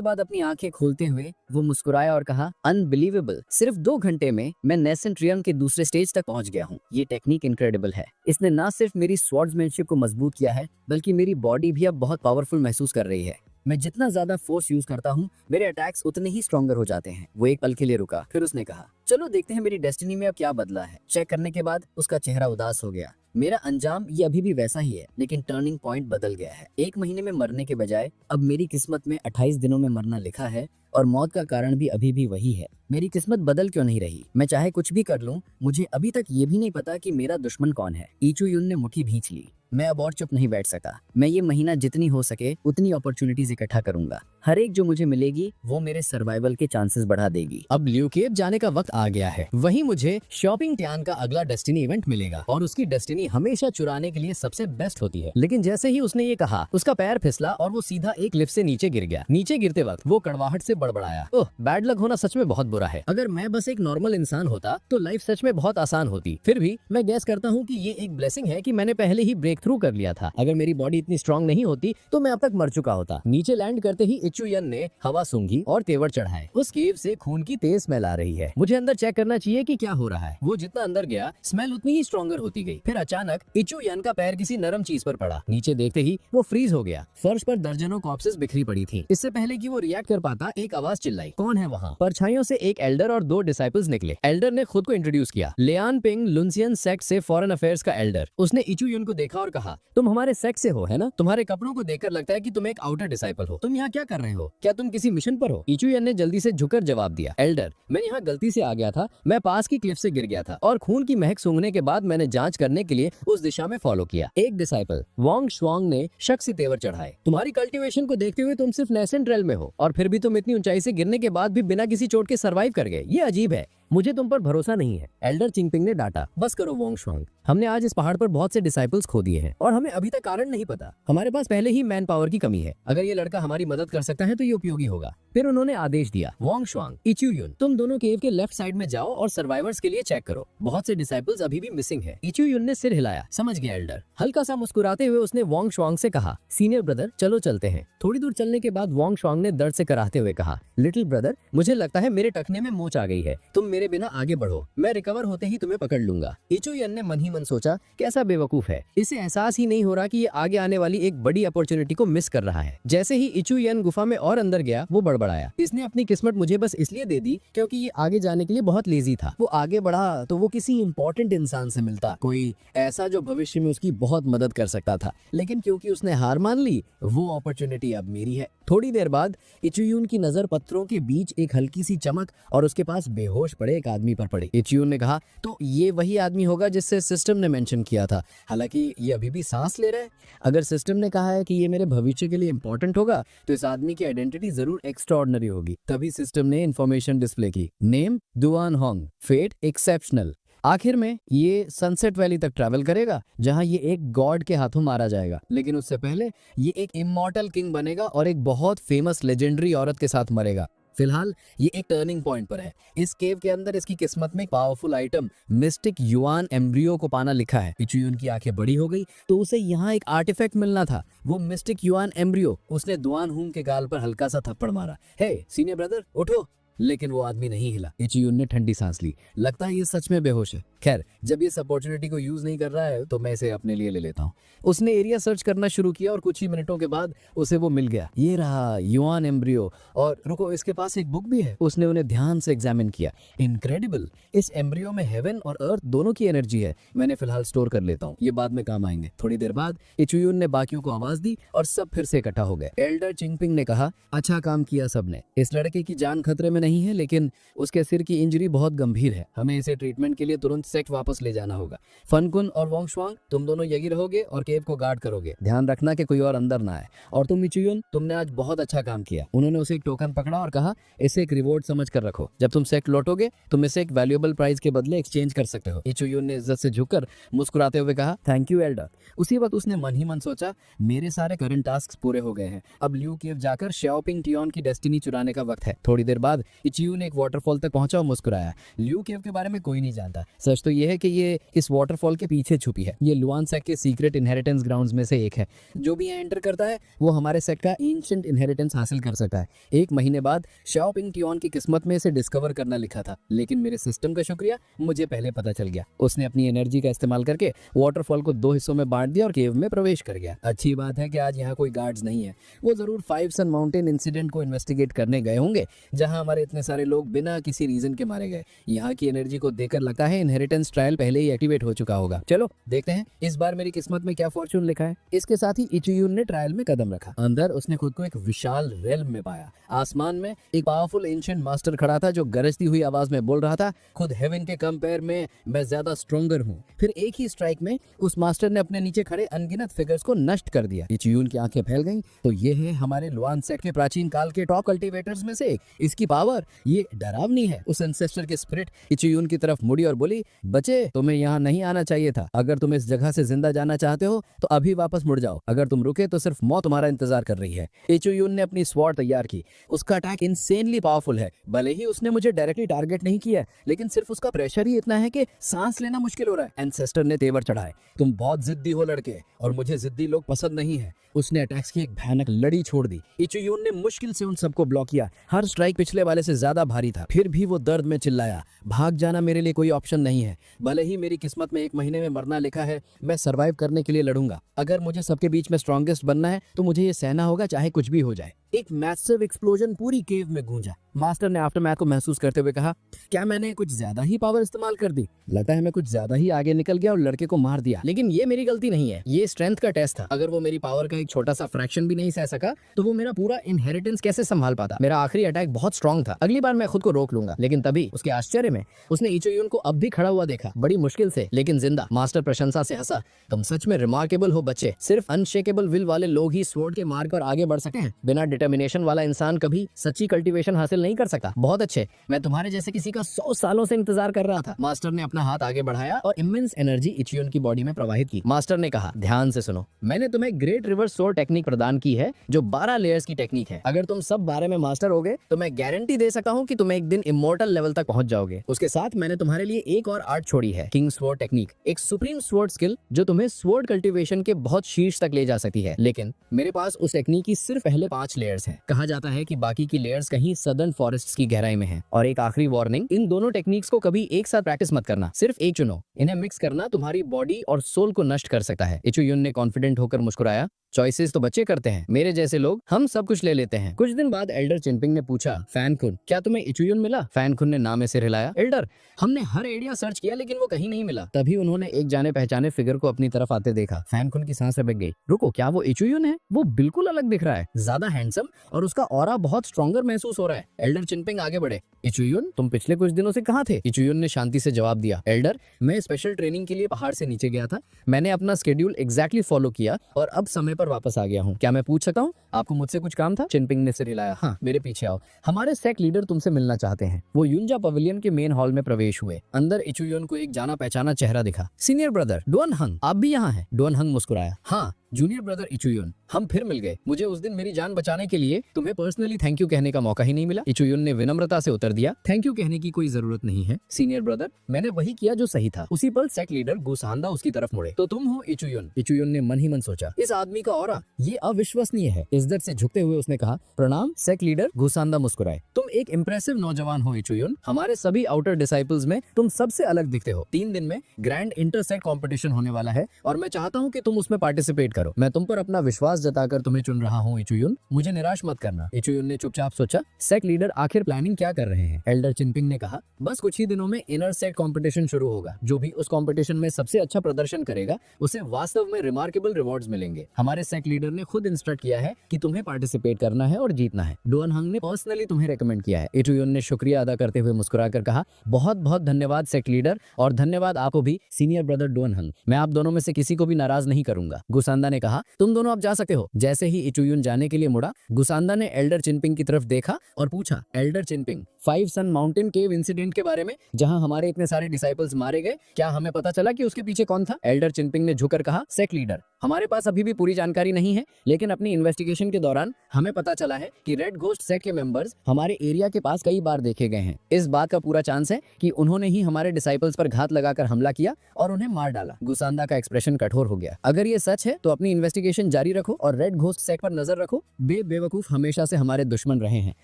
बाद अपनी आंखें खोलते हुए वो मुस्कुराया और कहा, अनबिलीवेबल, सिर्फ 2 घंटे में मैं नेसेंट रियम के दूसरे स्टेज तक पहुंच गया हूँ। ये टेक्निक इनक्रेडिबल है। इसने न सिर्फ मेरी स्वॉर्ड्समैनशिप को मजबूत किया है, बल्कि मेरी बॉडी भी अब बहुत पावरफुल महसूस कर रही है। मैं जितना ज्यादा फोर्स यूज करता हूँ, मेरे अटैक्स उतने ही स्ट्रॉन्गर हो जाते हैं। वो एक पल के लिए रुका, फिर उसने कहा, चलो देखते हैं मेरी डेस्टिनी में अब क्या बदला है। चेक करने के बाद उसका चेहरा उदास हो गया। मेरा अंजाम ये अभी भी वैसा ही है, लेकिन टर्निंग पॉइंट बदल गया है। 1 महीने में मरने के बजाय अब मेरी किस्मत में 28 दिनों में मरना लिखा है, और मौत का कारण भी अभी भी वही है। मेरी किस्मत बदल क्यों नहीं रही? मैं चाहे कुछ भी कर लूं, मुझे अभी तक ये भी नहीं पता कि मेरा दुश्मन कौन है। इचू युन ने मुट्ठी भींच ली। मैं अब और चुप नहीं बैठ सका। मैं ये महीना जितनी हो सके उतनी अपॉर्चुनिटीज इकट्ठा करूंगा। हर एक जो मुझे मिलेगी वो मेरे सर्वाइवल के चांसेस बढ़ा देगी। अब ल्यू केव जाने का वक्त आ गया है। वहीं मुझे शॉपिंग टैन का अगला डेस्टिनी इवेंट मिलेगा, और उसकी डेस्टिनी हमेशा चुराने के लिए सबसे बेस्ट होती है। लेकिन जैसे ही उसने ये कहा, उसका पैर फिसला और वो सीधा एक लिफ्ट से नीचे गिर गया। नीचे गिरते वक्त वो कड़वाहट से बड़बड़ाया, ओह, बैड लक होना सच में बहुत बुरा है। अगर मैं बस एक नॉर्मल इंसान होता तो लाइफ सच में बहुत आसान होती। फिर भी मैं गैस करता हूँ कि ये एक ब्लेसिंग है कि मैंने पहले ही ब्रेक थ्रू कर लिया था। अगर मेरी बॉडी इतनी स्ट्रांग नहीं होती तो मैं अब तक मर चुका होता। नीचे लैंड करते ही इचू यन ने हवा सूंघी और तेवर चढ़ाए। उस केव से खून की तेज स्मेल आ रही है। मुझे अंदर चेक करना चाहिए कि क्या हो रहा है। वो जितना अंदर गया, स्मेल उतनी ही स्ट्रॉन्गर होती गई। फिर अचानक इचू यन का पैर किसी नरम चीज पर पड़ा। नीचे देखते ही वो फ्रीज हो गया। फर्श पर दर्जनों कॉर्प्सेस बिखरी पड़ी थी। इससे पहले कि वो रिएक्ट कर पाता, एक आवाज चिल्लाई, कौन है वहाँ? परछाइयों से एक एल्डर और 2 डिसाइपल्स निकले। एल्डर ने खुद को इंट्रोड्यूस किया, लियान पिंग, लुनसियन सेक्ट से फॉरेन अफेयर्स का एल्डर। उसने इचू युन को देखा और कहा, तुम हमारे सेक्ट से हो, है ना? तुम्हारे कपड़ों को देखकर लगता है कि तुम एक आउटर डिसाइपल हो। तुम यहाँ क्या कर रहे हो? क्या तुम किसी मिशन पर हो? इचू यन ने जल्दी से झुककर जवाब दिया, एल्डर, मैं यहाँ गलती से आ गया था। मैं पास की क्लिफ से गिर गया था और खून की महक सूंघने के बाद मैंने जांच करने के लिए उस दिशा में फॉलो किया। एक डिसाइपल वोंग शुआंग ने शक से तेवर चढ़ाए, तुम्हारी कल्टीवेशन को देखते हुए तुम सिर्फ नेसेंट रेल में हो, और फिर भी तुम इतनी ऊंचाई से गिरने के बाद भी बिना किसी चोट के सर्वाइव कर गए। ये अजीब है। मुझे तुम पर भरोसा नहीं है। एल्डर चिंगपिंग ने डांटा, बस करो वोंग शुआंग, हमने आज इस पहाड़ पर बहुत से डिसाइपल्स खो दिए हैं और हमें अभी तक कारण नहीं पता। हमारे पास पहले ही मैन पावर की कमी है। अगर ये लड़का हमारी मदद कर सकता है तो ये उपयोगी होगा। फिर उन्होंने आदेश दिया, वोंग शुआंग, इचू युन, तुम दोनों केव के लेफ्ट साइड में जाओ और सर्वाइवर्स के लिए चेक करो। बहुत से डिसाइपल्स अभी भी मिसिंग है। इचू युन ने सिर हिलाया, समझ गया एल्डर। हल्का सा मुस्कुराते हुए उसने वोंग शुआंग से कहा, सीनियर ब्रदर, चलो चलते हैं। थोड़ी दूर चलने के बाद वोंग शुआंग ने दर्द से कराहते हुए कहा, लिटिल ब्रदर, मुझे लगता है मेरे टखने में मोच आ गई है। तुम मेरे बिना आगे बढ़ो, मैं रिकवर होते ही तुम्हें पकड़ लूंगा। इचू यन ने मन ही मन सोचा, कैसा बेवकूफ है। इसे एहसास ही नहीं हो रहा कि ये आगे आने वाली एक बड़ी अपॉर्चुनिटी को मिस कर रहा है। जैसे ही इचू यन गुफा में और अंदर गया, वो बड़बड़ाया, इसने अपनी किस्मत मुझे बस इसलिए दे दी क्योंकि ये आगे जाने के लिए बहुत लेजी था। वो आगे बढ़ा तो वो किसी इंपॉर्टेंट इंसान से मिलता, कोई ऐसा जो भविष्य में उसकी बहुत मदद कर सकता था। लेकिन क्योंकि उसने हार मान ली, वो अपॉर्चुनिटी अब मेरी है। थोड़ी देर बाद इचू युन की नजर पत्थरों के बीच एक हल्की सी चमक और उसके पास बेहोश पड़े एक आदमी पर पड़ी। इचू युन ने कहा, तो ये वही आदमी होगा जिससे सिस्टम ने मेंशन किया था। हालांकि ये अभी भी सांस ले रहा है। अगर सिस्टम ने कहा है कि ये मेरे भविष्य के लिए इंपॉर्टेंट होगा, तो इस आदमी की आइडेंटिटी जरूर एक्स्ट्राऑर्डिनरी होगी। तभी सिस्टम ने इंफॉर्मेशन डिस्प्ले की, नेम दुआन होंग, फेट एक्सेप्शनल। आखिर में ये सनसेट वैली तक ट्रैवल करेगा, जहां ये एक गॉड के हाथों मारा जाएगा। लेकिन उससे पहले ये एक इमॉर्टल किंग बनेगा और एक बहुत फेमस लेजेंडरी औरत के साथ मरेगा। फिलहाल ये एक टर्निंग पॉइंट पर है। इस केव के अंदर इसकी किस्मत में powerful item mistake yuan embryo को पाना लिखा है। इचू युन की आंखें बड़ी हो गई तो उसे यहाँ एक आर्टिफैक्ट मिलना था, वो मिस्टिक युआन एम्ब्रियो। उसने दुआन हुंग के गाल पर हल्का सा थप्पड़ मारा, हे सीनियर ब्रदर उठो। लेकिन वो आदमी नहीं हिला। इचू युन ने ठंडी सांस ली, लगता है ये सच में बेहोश है। खैर, जब ये इस अपॉर्चुनिटी को यूज नहीं कर रहा है तो मैं इसे अपने लिए ले लेता हूँ। उसने एरिया सर्च करना शुरू किया और कुछ ही मिनटों के बाद उसे वो मिल गया। ये रहा युआन एम्ब्रियो, और रुको, इसके पास एक बुक भी है। उसने उन्हें ध्यान से एग्जामिन किया। इनक्रेडिबल, इस एम्ब्रियो में हेवन और अर्थ दोनों की एनर्जी है। मैंने फिलहाल स्टोर कर लेता हूँ, ये बाद में काम आएंगे। थोड़ी देर बाद इचू युन ने बाकियों को आवाज दी और सब फिर से इकट्ठा हो गए। एल्डर चिंगपिंग ने कहा, अच्छा काम किया सबने, इस लड़के की जान खतरे में नहीं है, लेकिन उसके सिर की इंजरी बहुत गंभीर है। हमें इसे ट्रीटमेंट के लिए तुरंत सेक्ट वापस ले जाना होगा। फनकुन और वोंगशुआंग, तुम दोनों यही रहोगे और केव को गार्ड करोगे। ध्यान रखना कि कोई और अंदर ना आए। और तुम इचुयुन, तुमने आज बहुत अच्छा काम किया। उन्होंने उसे एक टोकन पकड़ा और कहा, इसे एक रिवॉर्ड समझ कर रखो। जब तुम सेक्ट लौटोगे तुम इसे एक वैल्यूएबल प्राइज के बदले एक्सचेंज कर सकते हो। इचुयुन ने इज्जत से झुककर मुस्कुराते हुए कहा, थैंक यू एल्डर। उसी वक्त उसने मन ही मन सोचा, मेरे सारे करंट टास्क पूरे हो गए हैं, अब ल्यू केव जाकर शाओपिंग टियोन की डेस्टिनी चुराने का वक्त है। थोड़ी देर बाद इचियुन एक वाटरफॉल तक पहुंचा और मुस्कुराया। ल्यू केव के बारे में कोई नहीं जानता। सच तो यह है कि ये इस वाटरफॉल के पीछे छुपी है। ये लुआन सेक्ट के सीक्रेट इनहेरिटेंस ग्राउंड्स में से एक है। जो भी यहाँ एंटर करता है वो हमारे सेक्ट का एंशिएंट इनहेरिटेंस हासिल कर सकता है। 1 महीने बाद शाओपिंग टियोन की किस्मत में इसे डिस्कवर करना लिखा था, लेकिन मेरे सिस्टम का शुक्रिया, मुझे पहले पता चल गया। उसने अपनी एनर्जी का इस्तेमाल करके वाटरफॉल को 2 हिस्सों में बांट दिया और केव में प्रवेश कर गया। अच्छी बात है कि आज यहाँ कोई गार्ड्स नहीं है। वो जरूर 5 सन माउंटेन इंसिडेंट को इन्वेस्टिगेट करने गए होंगे, जहां हमारे इतने सारे लोग बिना किसी रीजन के मारे गए। यहाँ की एनर्जी को देखकर लगता है इनहेरिटेंस ट्रायल पहले ही एक्टिवेट हो चुका होगा। चलो देखते हैं इस बार मेरी किस्मत में क्या फॉर्चून लिखा है। इसके साथ ही इचुयुन ने ट्रायल में कदम रखा। अंदर उसने खुद को एक विशाल रेल्म में पाया। आसमान में एक पावरफुल एंशिएंट मास्टर खड़ा था जो गरजती हुई आवाज में बोल रहा था, खुद हेवन के कंपेयर में मैं ज्यादा स्ट्रॉन्गर हूँ। फिर एक ही स्ट्राइक में उस मास्टर ने अपने नीचे खड़े अनगिनत फिगर्स को नष्ट कर दिया। इचुयुन की आंखें फैल गईं। तो ये है हमारे लुआन सेक्ट के प्राचीन काल के टॉप कल्टीवेटर्स में से एक। इसकी पावर ये डरावनी है। उस एंसेस्टर की स्पिरिट इचुयुन की तरफ मुड़ी और बोली, बच्चे तुम्हें यहाँ नहीं आना चाहिए था। अगर तुम इस जगह से जिंदा जाना चाहते हो तो अभी वापस मुड़ जाओ। अगर तुम रुके तो सिर्फ मौत तुम्हारा इंतजार कर रही है। इचुयुन ने अपनी स्वॉर्ड तैयार की। उसका अटैक इंसेनली पावरफुल है। भले ही उसने मुझे डायरेक्टली टारगेट नहीं किया, लेकिन सिर्फ उसका प्रेशर ही इतना है कि सांस लेना मुश्किल हो रहा है। एंसेस्टर ने तेवर चढ़ाए, तुम बहुत जिद्दी हो लड़के, और मुझे जिद्दी लोग पसंद नहीं है। उसने अटैक्स की एक भयानक लड़ी छोड़ दी। इचुयुन ने मुश्किल से उन सबको ब्लॉक किया। हर स्ट्राइक पिछले वाले से ज्यादा भारी था। फिर भी वो दर्द में चिल्लाया, भाग जाना मेरे लिए कोई ऑप्शन नहीं है। भले ही मेरी किस्मत में 1 महीने में मरना लिखा है, मैं सरवाइव करने के लिए लड़ूंगा। अगर मुझे सबके बीच में स्ट्रॉन्गेस्ट बनना है तो मुझे ये सहना होगा, चाहे कुछ भी हो जाए। एक मैसिव एक्सप्लोजन पूरी केव में गूंजा। मास्टर ने आफ्टरमैथ को महसूस करते हुए कहा, क्या मैंने कुछ ज्यादा ही पावर इस्तेमाल कर दी? लगता है मैं कुछ ज्यादा ही आगे निकल गया और लड़के को मार दिया। लेकिन ये मेरी गलती नहीं है, ये स्ट्रेंथ का टेस्ट था। अगर वो मेरी पावर का एक छोटा सा फ्रैक्शन भी नहीं सह सका तो वो मेरा पूरा इनहेरिटेंस कैसे संभाल पाता? मेरा आखिरी अटैक बहुत स्ट्रॉन्ग था। अगली बार मैं खुद को रोक लूंगा। लेकिन तभी उसके आश्चर्य में उसने इचुयुन को अब भी खड़ा हुआ देखा, बड़ी मुश्किल से लेकिन जिंदा। मास्टर प्रशंसा से हंसा, तुम सच में रिमार्केबल हो बच्चे। सिर्फ अनशेकेबल विल वाले लोग ही स्वॉर्ड के मार्ग पर आगे बढ़ सकते हैं। बिना डिटर्मिनेशन वाला इंसान कभी सच्ची कल्टीवेशन हासिल नहीं कर सकता। बहुत अच्छे, मैं तुम्हारे जैसे किसी का 100 सालों से इंतजार कर रहा था। मास्टर ने अपना हाथ आगे बढ़ाया और इमेंस एनर्जी इचुयुन की बॉडी में प्रवाहित की। मास्टर ने कहा, ध्यान से सुनो, मैंने तुम्हें ग्रेट रिवर्स स्वॉर्ड टेक्निक प्रदान की है, जो 12 लेयर्स की टेक्निक है। अगर तुम सब 12 में मास्टर होगे तो मैं गारंटी दे सकता हूँ कि तुम एक दिन इमोर्टल लेवल तक पहुंच जाओगे। उसके साथ मैंने तुम्हारे लिए एक और आर्ट छोड़ी है, किंग स्वॉर्ड टेक्निक, एक सुप्रीम स्वॉर्ड स्किल जो तुम्हें स्वॉर्ड कल्टीवेशन के बहुत शीर्ष तक ले जा सकती है। लेकिन मेरे पास उस टेक्निक की सिर्फ पहले 5 लेयर्स हैं। कहा जाता है कि बाकी की लेयर्स कहीं सदर्न फॉरेस्ट्स की गहराई में हैं। और एक आखिरी वार्निंग, इन दोनों टेक्निक्स को कभी एक साथ प्रैक्टिस मत करना, सिर्फ एक चुनो। इन्हें मिक्स करना तुम्हारी बॉडी और सोल को नष्ट कर सकता है। इचुयुन ने कॉन्फिडेंट होकर मुस्कुराया, चॉइसेस तो बच्चे करते हैं, मेरे जैसे लोग हम सब कुछ ले लेते हैं। कुछ दिन बाद एल्डर चिनपिंग ने पूछा, फैनकुन, क्या तुम्हें इचुयुन मिला? फैनकुन ने नाम में सिर हिलाया, एल्डर, हमने हर एरिया सर्च किया लेकिन वो कहीं नहीं मिला। तभी उन्होंने एक जाने पहचाने फिगर को अपनी तरफ आते देखा। फैनकुन की सांसें रुक गई। रुको, क्या वो इचुयुन है? वो बिल्कुल अलग दिख रहा है, ज्यादा हैंडसम, और उसका ऑरा बहुत स्ट्रॉन्गर महसूस हो रहा है। एल्डर चिनपिंग आगे बढ़े, इचुयुन, तुम पिछले कुछ दिनों से कहाँ थे? इचुयुन ने शांति से जवाब दिया, एल्डर, मैं स्पेशल ट्रेनिंग के लिए पहाड़ से नीचे गया था। मैंने अपना स्केड्यूल एग्जैक्टली फॉलो किया और अब समय पर वापस आ गया हूँ। क्या मैं पूछ सकता हूँ, आपको मुझसे कुछ काम था? चिनपिंग ने सिर हिलाया। हाँ, मेरे पीछे आओ, हमारे सेक्ट लीडर तुमसे मिलना चाहते हैं। वो युनजा पवेलियन के मेन हॉल में प्रवेश हुए। अंदर इचुयुन को एक जाना पहचाना चेहरा दिखा। सीनियर ब्रदर डुअन हंग, आप भी यहाँ हैं? डुअन हंग मुस्कुराया, हाँ जूनियर ब्रदर इचुयुन, हम फिर मिल गए। मुझे उस दिन मेरी जान बचाने के लिए तुम्हें पर्सनली थैंक यू कहने का मौका ही नहीं मिला। इचुयुन ने विनम्रता से उत्तर दिया, थैंक यू कहने की कोई जरूरत नहीं है सीनियर ब्रदर, मैंने वही किया जो सही था। उसी पल सेक्ट लीडर गुसांदा उसकी तरफ मुड़े। तो तुम हो इचुयुन? इचुयुन ने मन ही मन सोचा, इस आदमी का ऑरा ये अविश्वसनीय है। इज्जत से झुकते हुए उसने कहा, प्रणाम सेक्ट लीडर। गुसांदा मुस्कुराए, तुम एक इम्प्रेसिव नौजवान हो इचुयुन, हमारे सभी आउटर डिसाइपल्स में तुम सबसे अलग दिखते हो। 3 दिन में ग्रैंड इंटरसेक्ट कॉम्पिटिशन होने वाला है और मैं चाहता हूँ कि तुम उसमें पार्टिसिपेट करो। करो। मैं तुम पर अपना विश्वास जताकर तुम्हें चुन रहा हूँ इचुयुन, मुझे निराश मत करना। इचुयुन ने चुपचाप सोचा, सेक्ट लीडर आखिर प्लानिंग क्या कर रहे हैं। एल्डर चिनपिंग ने कहा, बस कुछ ही दिनों में इनर सेक्ट कंपटीशन शुरू होगा। जो भी उस कंपटीशन में सबसे अच्छा प्रदर्शन करेगा उसे वास्तव में रिमार्केबल रिवॉर्ड्स मिलेंगे। हमारे सेक्ट लीडर ने खुद इंस्ट्रक्ट किया है कि तुम्हें पार्टिसिपेट करना है और जीतना है। डुअन हंग ने पर्सनली तुम्हें रेकमेंड किया है। इचुयुन ने शुक्रिया अदा करते हुए मुस्कुराकर कहा, बहुत बहुत धन्यवाद सेक्ट लीडर, और धन्यवाद आपको भी सीनियर ब्रदर डुअन हंग। मैं आप दोनों में से किसी को भी नाराज नहीं करूंगा। गुसांदा ने कहा, तुम दोनों अब जा सकते हो। जैसे ही इचुयुन जाने के लिए मुड़ा, गुसांदा ने एल्डर चिनपिंग की तरफ देखा और पूछा, एल्डर चिनपिंग, 5 सन माउंटेन केव इंसिडेंट के बारे में, जहां हमारे इतने सारे डिसाइपल्स मारे गए, क्या हमें पता चला कि उसके पीछे कौन था? एल्डर चिनपिंग ने झुककर कहा, सेक्ट लीडर, हमारे पास अभी भी पूरी जानकारी नहीं है, लेकिन अपनी इन्वेस्टिगेशन के दौरान हमें पता चला है कि रेड घोस्ट सेक्ट के मेंबर्स हमारे एरिया के पास कई बार देखे गए हैं। इस बात का पूरा चांस है कि उन्होंने ही हमारे डिसाइपल्स पर घात लगाकर हमला किया और उन्हें मार डाला। गुसांदा का एक्सप्रेशन कठोर हो गया। अगर ये सच है तो अपनी इन्वेस्टिगेशन जारी रखो और रेड घोस्ट सेक्ट पर नजर रखो। बेवकूफ हमेशा से हमारे दुश्मन रहे हैं।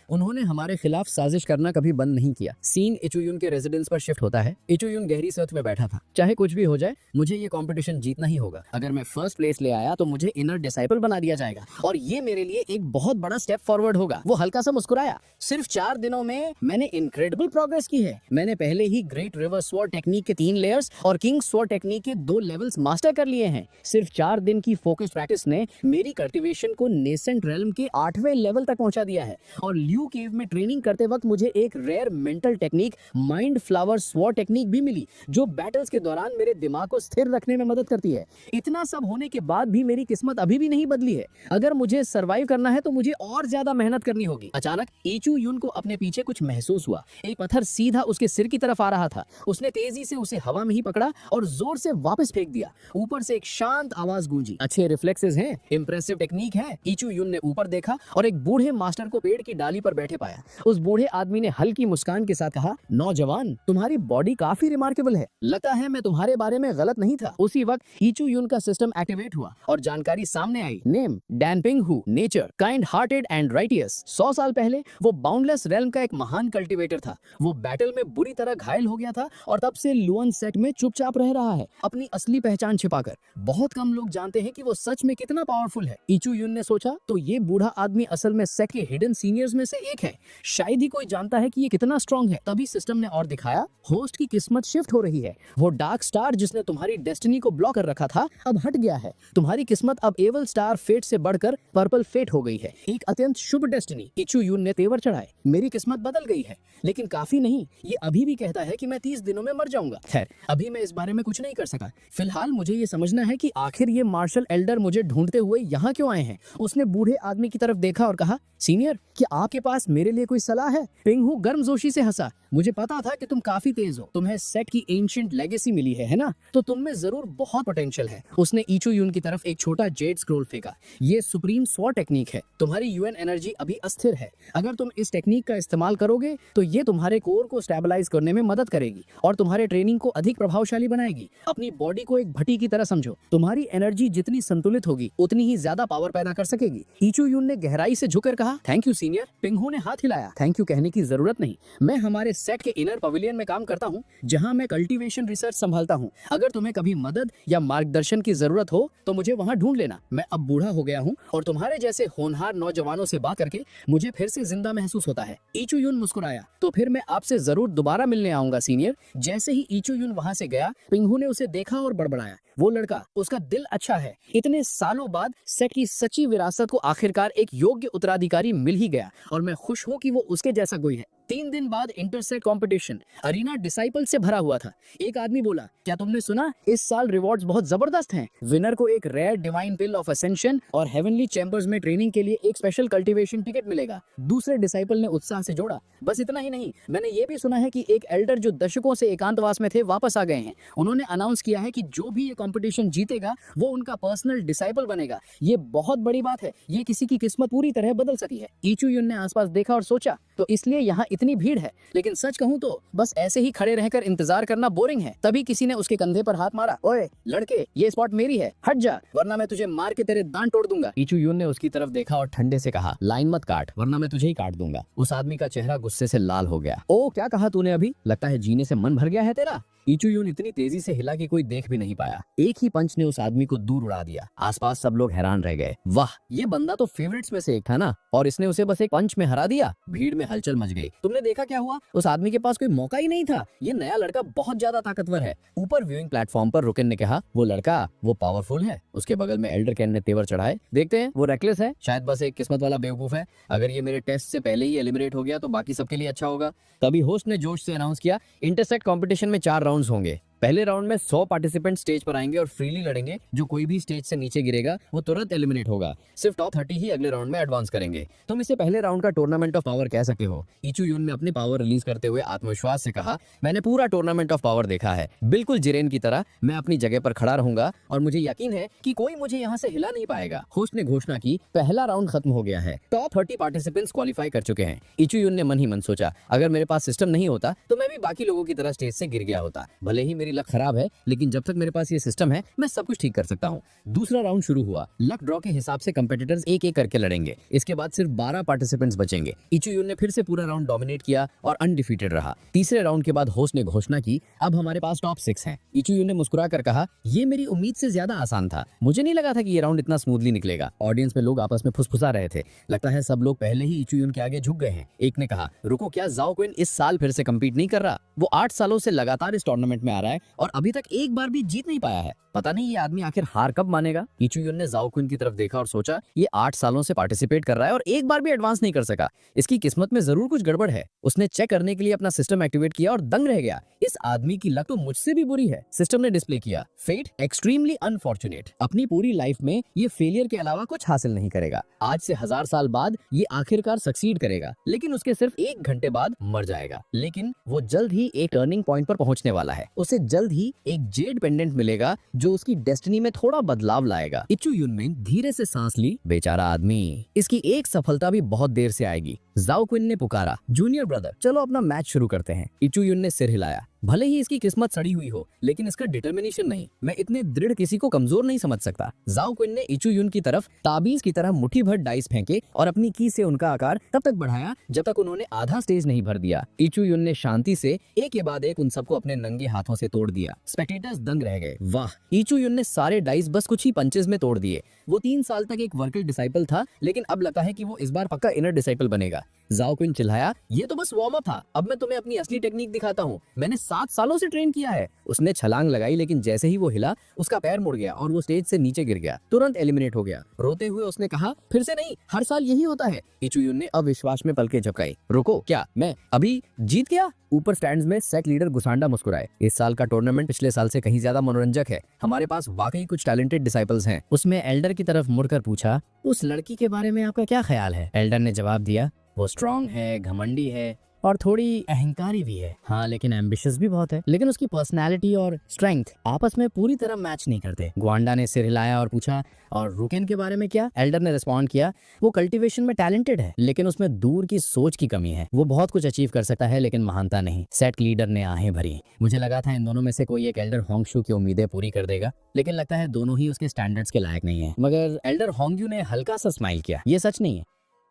उन्होंने हमारे खिलाफ साजिश करना कभी बंद नहीं किया। सीन इचुयुन के रेजिडेंस पर शिफ्ट होता है। इचुयुन गहरी सोच में बैठा था। चाहे कुछ भी हो जाए, मुझे ये कंपटीशन जीतना ही होगा। अगर मैं फर्स्ट प्लेस ले आया तो मुझे इनर डिसाइपल बना दिया जाएगा और ये मेरे लिए एक बहुत बड़ा स्टेप फॉरवर्ड होगा। वो हल्का सा मुस्कुराया। सिर्फ 4 दिनों में मैंने इनक्रेडिबल प्रोग्रेस की है। मैंने पहले ही ग्रेट रिवर स्वॉर्ड टेक्निक के 3 लेयर्स और किंग स्वॉर्ड टेक्निक के 2 लेवल्स मास्टर कर लिए हैं। सिर्फ 4 दिन की फोकस्ड प्रैक्टिस ने मेरी कल्टीवेशन को नेसेंट रेल्म के 8वें लेवल तक पहुंचा दिया है। और ल्यू केव में ट्रेनिंग करते वक्त मुझे एक rare mental technique, mind flower sword technique भी मिली, जो बैटल्स के दौरान मेरे दिमाग को स्थिर रखने में मदद करती है। इतना सब होने के बाद भी मेरी किस्मत अभी भी नहीं बदली है। अगर मुझे सरवाइव करना है तो मुझे और ज्यादा मेहनत करनी होगी। अचानक इचुयुन को अपने पीछे कुछ महसूस हुआ। एक पत्थर सीधा उसके सिर की तरफ आ रहा था। उसने तेजी से उसे हवा में ही पकड़ा और जोर से वापस फेंक दिया। ऊपर से एक शांत आवाज गूंजी, अच्छे रिफ्लेक्सेस हैं, इंप्रेसिव टेक्निक है। इचुयुन ने ऊपर देखा और एक बूढ़े मास्टर को पेड़ की डाली पर बैठे पाया। उस बूढ़े आदमी ने हल्की मुस्कान के साथ कहा, नौजवान, तुम्हारी बॉडी काफी रिमार्केबल है। लगता है मैं तुम्हारे बारे में गलत नहीं था। उसी वक्त इचुयुन का सिस्टम एक्टिवेट हुआ और जानकारी सामने आई। Name Dan Ping Hu, nature kind hearted and righteous. 100 साल पहले वो बाउंडलेस रेल्म का एक महान कल्टीवेटर था। वो बैटल में बुरी तरह घायल हो गया था और तब से लुअन सेक्ट में चुपचाप रह रहा है, अपनी असली पहचान छिपाकर। बहुत कम लोग जानते हैं कि वो सच में कितना पावरफुल है। इचुयुन ने सोचा, तो ये बूढ़ा आदमी असल में सेक्ट के हिडन सीनियर्स में से एक है। शायद ही कोई जानता है कि ये कितना स्ट्रांग है। तभी सिस्टम ने और दिखाया, होस्ट की किस्मत शिफ्ट हो रही है। वो डार्क स्टार जिसने तुम्हारी डेस्टिनी को ब्लॉक कर रखा था, अब हट गया है। तुम्हारी किस्मत अब एवल स्टार फेट से बढ़कर पर्पल फेट हो गई है, एक अत्यंत शुभ डेस्टिनी। इचुयुन ने तेवर चढ़ाए, मेरी किस्मत बदल गई है, लेकिन काफी नहीं। ये अभी भी कहता है कि मैं 30 दिनों में मर जाऊंगा। खैर, अभी मैं इस बारे में कुछ नहीं कर सका। फिलहाल मुझे ये समझना है कि आखिर ये मार्शल एल्डर मुझे ढूंढते हुए यहाँ क्यों आए हैं। उसने बूढ़े आदमी की तरफ देखा और कहा, सीनियर, क्या आपके पास मेरे लिए कोई सलाह है? पिंग हु गर्मजोशी से हंसा। मुझे पता था कि तुम काफी तेज हो। तुम्हें सेक्ट की एंशिएंट लेगेसी मिली है ना? तो तुम में जरूर बहुत पोटेंशियल है। उसने इचुयुन की तरफ एक छोटा जेड स्क्रॉल फेंका। ये सुप्रीम स्वॉर्ड टेक्निक है। तुम्हारी यूएन एनर्जी अभी अस्थिर है। अगर तुम इस टेक्निक का इस्तेमाल करोगे तो ये तुम्हारे कोर को स्टेबलाइज करने में मदद करेगी और तुम्हारे ट्रेनिंग को अधिक प्रभावशाली बनाएगी। अपनी बॉडी को एक भट्टी की तरह समझो। तुम्हारी एनर्जी जितनी संतुलित होगी उतनी ही ज्यादा पावर पैदा कर सकेगी। इचुयुन ने गहराई से झुककर कहा, थैंक यू सीनियर। पिंगहू ने हाथ हिलाया। थैंक यू कहने की जरूरत नहीं। मैं हमारे सेट के इनर पवेलियन में काम करता हूँ, जहाँ मैं कल्टीवेशन रिसर्च संभालता हूँ। अगर तुम्हें कभी मदद या मार्गदर्शन की जरूरत हो तो मुझे वहाँ ढूंढ लेना। मैं अब बूढ़ा हो गया हूँ और तुम्हारे जैसे होनहार नौजवानों से बात करके मुझे फिर से जिंदा महसूस होता है। इचुयुन मुस्कुराया, तो फिर मैं आपसे जरूर दोबारा मिलने आऊंगा सीनियर। जैसे ही इचुयुन वहाँ से गया, पिंगहू ने उसे देखा और बड़बड़ाया, वो लड़का, उसका दिल अच्छा है। इतने सालों बाद सेट की सच्ची विरासत को आखिरकार एक योग्य उत्तराधिकारी मिल ही गया और मैं खुश हूँ कि वो उसके जैसा कोई है। 3 दिन बाद इंटरसेक्ट कंपटीशन अरीना डिसाइपल से भरा हुआ था। एक आदमी बोला, क्या तुमने सुना, इस साल रिवॉर्ड्स बहुत जबरदस्त हैं। विनर को एक rare divine pill of ascension और हेवनली चैम्बर्स में ट्रेनिंग के लिए एक स्पेशल कल्टीवेशन टिकट मिलेगा। दूसरे डिसाइपल ने उत्साह से जोड़ा, बस इतना ही नहीं, मैंने ये भी सुना है कि एक एल्डर जो दशकों से एकांतवास में थे वापस आ गए हैं। उन्होंने अनाउंस किया है कि जो भी ये कंपटीशन जीतेगा वो उनका पर्सनल डिसाइपल बनेगा। ये बहुत बड़ी बात है। ये किसी की किस्मत पूरी तरह बदल सकती है। इचुयुन ने आसपास देखा और सोचा, तो इसलिए यहाँ इतनी भीड़ है। लेकिन सच कहूँ तो बस ऐसे ही खड़े रहकर इंतजार करना बोरिंग है। तभी किसी ने उसके कंधे पर हाथ मारा। ओए लड़के, ये स्पॉट मेरी है, हट जा वरना मैं तुझे मार के तेरे दांत तोड़ दूंगा। इचू यून ने उसकी तरफ देखा और ठंडे से कहा, लाइन मत काट वरना मैं तुझे ही काट दूंगा। उस आदमी का चेहरा गुस्से से लाल हो गया। ओ क्या कहा तूने अभी? लगता है जीने से मन भर गया है तेरा। इचू यून इतनी तेजी से हिला कि कोई देख भी नहीं पाया। एक ही पंच ने उस आदमी को दूर उड़ा दिया। आसपास सब लोग हैरान रह गए। वाह, ये बंदा तो फेवरेट्स में से एक था ना, और इसने उसे बस एक पंच में हरा दिया। भीड़ में हलचल मच गई। तुमने देखा क्या हुआ? उस आदमी के पास कोई मौका ही नहीं था। ये नया लड़का बहुत ज्यादा ताकतवर है। ऊपर व्यूइंग प्लेटफॉर्म पर रुकेन ने कहा, वो लड़का वो पावरफुल है। उसके बगल में एल्डर कैन ने तेवर चढ़ाए। देखते हैं, वो रेकलेस है, शायद बस एक किस्मत वाला बेवकूफ है। अगर ये मेरे टेस्ट से पहले ही एलिमिनेट हो गया तो बाकी सबके लिए अच्छा होगा। तभी होस्ट ने जोश से अनाउंस किया, इंटरसेक्ट कंपटीशन में 4 राउंड्स होंगे। पहले राउंड में 100 पार्टिसिपेंट स्टेज पर आएंगे और फ्रीली लड़ेंगे। जो कोई भी स्टेज से नीचे गिरेगा वो तुरंत एलिमिनेट होगा। सिर्फ टॉप 30 ही अगले राउंड में एडवांस करेंगे। तुम इसे पहले राउंड का टूर्नामेंट ऑफ पावर कह सकते हो। इचू यून ने अपनी पावर रिलीज करते हुए आत्मविश्वास से कहा, मैंने पूरा टूर्नामेंट ऑफ पावर देखा है, बिल्कुल जिरेन की तरह मैं अपनी जगह पर खड़ा रहूंगा और मुझे यकीन है कि कोई मुझे यहाँ से हिला नहीं पाएगा। होस्ट ने घोषणा की, पहला राउंड खत्म हो गया है। टॉप 30 पार्टिसिपेंट्स क्वालिफाई कर चुके हैं। इचू यून ने मन ही मन सोचा, अगर मेरे पास सिस्टम नहीं होता तो मैं भी बाकी लोगों की तरह स्टेज से गिर गया होता। भले ही मेरी लक खराब है, लेकिन जब तक मेरे पास ये सिस्टम है मैं सब कुछ ठीक कर सकता हूँ। दूसरा राउंड शुरू हुआ। लक ड्रॉ के हिसाब से कंपेटिटर्स एक एक करके लड़ेंगे। इसके बाद सिर्फ 12 पार्टिसिपेंट्स बचेंगे। इचू यून ने फिर से पूरा राउंड डोमिनेट किया और अनडिफीटेड रहा। तीसरे राउंड के बाद होस्ट ने घोषणा की, अब हमारे पास टॉप 6 हैं। इचू यून ने मुस्कुरा कर कहा, ये मेरी उम्मीद से ज्यादा आसान था। मुझे नहीं लगा था कि ये राउंड इतना स्मूथली निकलेगा। ऑडियंस में लोग आपस में फुसफुसा रहे थे। लगता है सब लोग पहले ही इचू यून के आगे झुक गए हैं। एक ने कहा, रुको, क्या ज़ाओ क्विन इस साल फिर से कम्पीट नहीं कर रहा? वो 8 सालों से लगातार इस टूर्नामेंट में आ रहा है और अभी तक एक बार भी जीत नहीं पाया है। पता नहीं ये आदमी आखिर हार कब मानेगा। इचू यून ने ज़ाओ क्विन की तरफ देखा और सोचा, ये 8 सालों से पार्टिसिपेट कर रहा है और एक बार भी एडवांस नहीं कर सका। इसकी किस्मत में जरूर कुछ गड़बड़ है। उसने चेक करने के लिए अपना सिस्टम एक्टिवेट किया और दंग रह गया। इस आदमी की लक तो मुझसे भी बुरी है। सिस्टम ने डिस्प्ले किया, फेट एक्सट्रीमली अनफॉर्चुनेट। अपनी पूरी लाइफ में ये फेलियर के अलावा कुछ हासिल नहीं करेगा। आज से 1000 साल बाद ये आखिरकार सक्सीड करेगा, लेकिन उसके सिर्फ 1 घंटे बाद मर जाएगा। लेकिन वो जल्द ही एक टर्निंग पॉइंट पर पहुंचने वाला है। उसे जल्द ही एक जेड पेंडेंट मिलेगा जो उसकी डेस्टिनी में थोड़ा बदलाव लाएगा। इचू यून ने धीरे से सांस ली। बेचारा आदमी, इसकी एक सफलता भी बहुत देर से आएगी। ज़ाओ क्विन ने पुकारा, जूनियर ब्रदर, चलो अपना मैच शुरू करते हैं। इचू यून ने सिर हिलाया। भले ही इसकी किस्मत सड़ी हुई हो, लेकिन इसका डिटर्मिनेशन नहीं। मैं इतने दृढ़ किसी को कमजोर नहीं समझ सकता। ज़ाओ क्विन ने इचू यून की तरफ ताबीज की तरह मुट्ठी भर डाइस फेंके और अपनी की से उनका आकार तब तक बढ़ाया जब तक उन्होंने आधा स्टेज नहीं भर दिया। इचू यून ने शांति से एक के बाद एक उन सबको अपने नंगे हाथों से तोड़ दिया। स्पेक्टेटर्स दंग रह गए। वाह, इचू यून ने सारे डाइस बस कुछ ही पंचेस में तोड़ दिए। वो 3 साल तक एक वर्किंग डिसाइपल था, लेकिन अब लगता है कि वो इस बार पक्का इनर डिसाइपल बनेगा। ज़ाओ क्विन चिल्लाया, ये तो बस वार्म अप था, अब मैं तुम्हें अपनी असली टेक्निक दिखाता हूँ। मैंने 7 सालों से ट्रेन किया है। उसने छलांग लगाई, लेकिन जैसे ही वो हिला उसका पैर मुड़ गया और वो स्टेज से नीचे गिर गया। तुरंत एलिमिनेट हो गया। रोते हुए उसने कहा, फिर से नहीं, हर साल यही होता है। इचू यून ने अविश्वास में पलकें झपकाई। रुको, क्या मैं अभी जीत गया? ऊपर स्टैंड्स में सेट लीडर गुसांडा मुस्कुराए। इस साल का टूर्नामेंट पिछले साल से कहीं ज्यादा मनोरंजक है। हमारे पास वाकई कुछ टैलेंटेड डिसाइपल्स हैं। उसमें एल्डर की तरफ मुड़कर पूछा, उस लड़की के बारे में आपका क्या ख्याल है? एल्डर ने जवाब दिया, वो स्ट्रॉन्ग है, घमंडी है और थोड़ी अहंकारी भी है। हाँ, लेकिन एम्बिशियस भी बहुत है। लेकिन उसकी पर्सनालिटी और स्ट्रेंथ आपस में पूरी तरह मैच नहीं करते। ग्वांडा ने सिर हिलाया और पूछा, और रुकेन के बारे में क्या? एल्डर ने रिस्पॉन्ड किया, वो कल्टीवेशन में टैलेंटेड है, लेकिन उसमें दूर की सोच की कमी है। वो बहुत कुछ अचीव कर सकता है, लेकिन महानता नहीं। सेट लीडर ने आहें भरी। मुझे लगा था इन दोनों में से कोई एक एल्डर होंगशू की उम्मीदें पूरी कर देगा, लेकिन लगता है दोनों ही उसके स्टैंडर्ड्स के लायक नहीं है। मगर एल्डर होंगयू ने हल्का सा स्माइल किया। ये सच नहीं है,